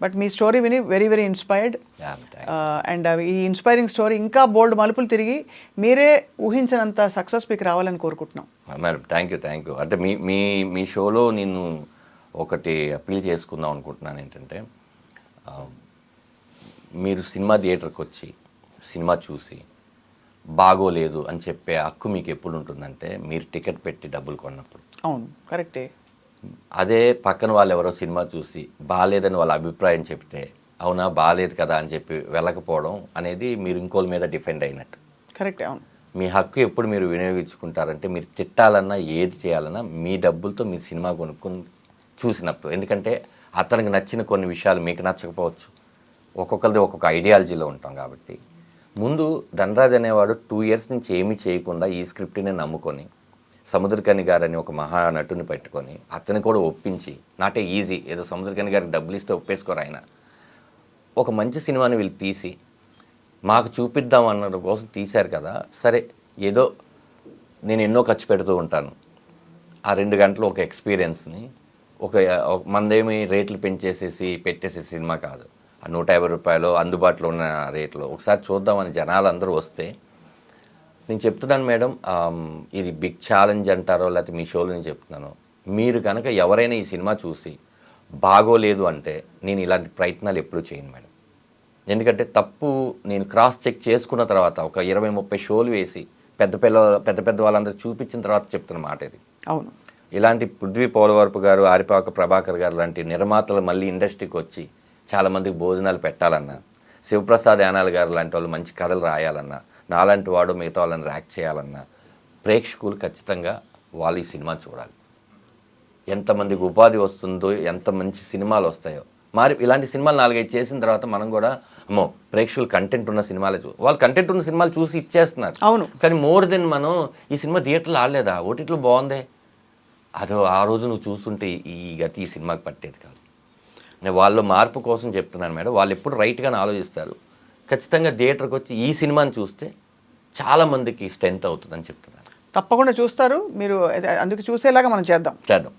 బట్ మీ స్టోరీ విని వెరీ వెరీ ఇన్స్పైర్డ్. అండ్ ఈ ఇన్స్పైరింగ్ స్టోరీ ఇంకా బోల్డ్ మలుపులు తిరిగి మీరే ఊహించినంత సక్సెస్ మీకు రావాలని కోరుకుంటున్నాం.
Madam thank you. అంటే మీ షోలో నేను ఒకటి అప్పీల్ చేసుకుందాం అనుకుంటున్నాను. ఏంటంటే మీరు సినిమా థియేటర్కి వచ్చి సినిమా చూసి బాగోలేదు అని చెప్పే హక్కు మీకు ఎప్పుడు ఉంటుందంటే మీరు టికెట్ పెట్టి డబ్బులు కొన్నప్పుడు.
అవును, కరెక్టే.
అదే పక్కన వాళ్ళు ఎవరో సినిమా చూసి బాగాలేదని వాళ్ళ అభిప్రాయం చెప్తే అవునా బాగాలేదు కదా అని చెప్పి వెళ్ళకపోవడం అనేది మీరు ఇంకోళ్ళ మీద డిఫెండ్ అయినట్టు.
కరెక్టే. అవును.
మీ హక్కు ఎప్పుడు మీరు వినియోగించుకుంటారంటే మీరు తిట్టాలన్నా ఏది చేయాలన్నా మీ డబ్బులతో మీరు సినిమా కొనుక్కొని చూసినప్పుడు. ఎందుకంటే అతనికి నచ్చిన కొన్ని విషయాలు మీకు నచ్చకపోవచ్చు, ఒక్కొక్కరిది ఒక్కొక్క ఐడియాలజీలో ఉంటాం. కాబట్టి ముందు ధనరాజ్ అనేవాడు 2 years నుంచి ఏమీ చేయకుండా ఈ స్క్రిప్ట్ని నమ్ముకొని సముద్రకని గారని ఒక మహా నటుని పెట్టుకొని అతని కూడా ఒప్పించి, నాటే ఈజీ ఏదో సముద్రకని గారికి డబ్బులు ఇస్తే ఒప్పేసుకోరు ఆయన, ఒక మంచి సినిమాని వీళ్ళు తీసి మాకు చూపిద్దాం అన్న కోసం తీశారు కదా. సరే ఏదో నేను ఎన్నో ఖర్చు పెడుతూ ఉంటాను, ఆ 2 గంటలు ఒక ఎక్స్పీరియన్స్ని మందేమి రేట్లు పెంచేసేసి పెట్టేసే సినిమా కాదు. ఆ 150 రూపాయలు అందుబాటులో ఉన్న రేట్లో ఒకసారి చూద్దామని జనాలు అందరూ వస్తే నేను చెప్తున్నాను మేడం, ఇది బిగ్ ఛాలెంజ్ అంటారో లేకపోతే మీ షోలో నేను చెప్తున్నాను, మీరు కనుక ఎవరైనా ఈ సినిమా చూసి బాగోలేదు అంటే నేను ఇలాంటి ప్రయత్నాలు ఎప్పుడూ చేయను మేడం. ఎందుకంటే తప్పు నేను క్రాస్ చెక్ చేసుకున్న తర్వాత ఒక 20-30 షోలు వేసి పెద్ద వాళ్ళందరూ చూపించిన తర్వాత చెప్తున్న మాట ఇది.
అవును.
ఇలాంటి పృథ్వీ పోలవరపు గారు, ఆరిపాక ప్రభాకర్ గారు లాంటి నిర్మాతలు మళ్ళీ ఇండస్ట్రీకి వచ్చి చాలామందికి భోజనాలు పెట్టాలన్నా, శివప్రసాద్ యానాల్ గారు లాంటి వాళ్ళు మంచి కథలు రాయాలన్నా, నాలాంటి వాడు మిగతా వాళ్ళని ర్యాక్ చేయాలన్నా ప్రేక్షకులు ఖచ్చితంగా వాళ్ళు ఈ సినిమా చూడాలి. ఎంతమందికి ఉపాధి వస్తుందో, ఎంత మంచి సినిమాలు వస్తాయో. మరి ఇలాంటి సినిమాలు 4-5 చేసిన తర్వాత మనం కూడా అమ్మో ప్రేక్షకులు కంటెంట్ ఉన్న సినిమాలే వాళ్ళు కంటెంట్ ఉన్న సినిమాలు చూసి ఇచ్చేస్తున్నారు.
అవును.
కానీ మోర్ దెన్ మనం ఈ సినిమా థియేటర్లో ఆడలేదా, ఓటీటీలో బాగుందే, అదో ఆ రోజు నువ్వు చూస్తుంటే ఈ గతి ఈ సినిమాకి పట్టేది కాదు. వాళ్ళు మార్పు కోసం చెప్తున్నాను మేడం. వాళ్ళు ఎప్పుడు రైట్గానే ఆలోచిస్తారు. ఖచ్చితంగా థియేటర్కి వచ్చి ఈ సినిమాని చూస్తే చాలామందికి స్ట్రెంత్ అవుతుందని చెప్తున్నాను.
తప్పకుండా చూస్తారు మీరు, అందుకు చూసేలాగా మనం చేద్దాం.
చేద్దాం.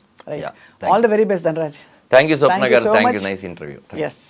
All the very best Dhanraj.
Thank you Swapna garu, thank you, nice interview.
Yes.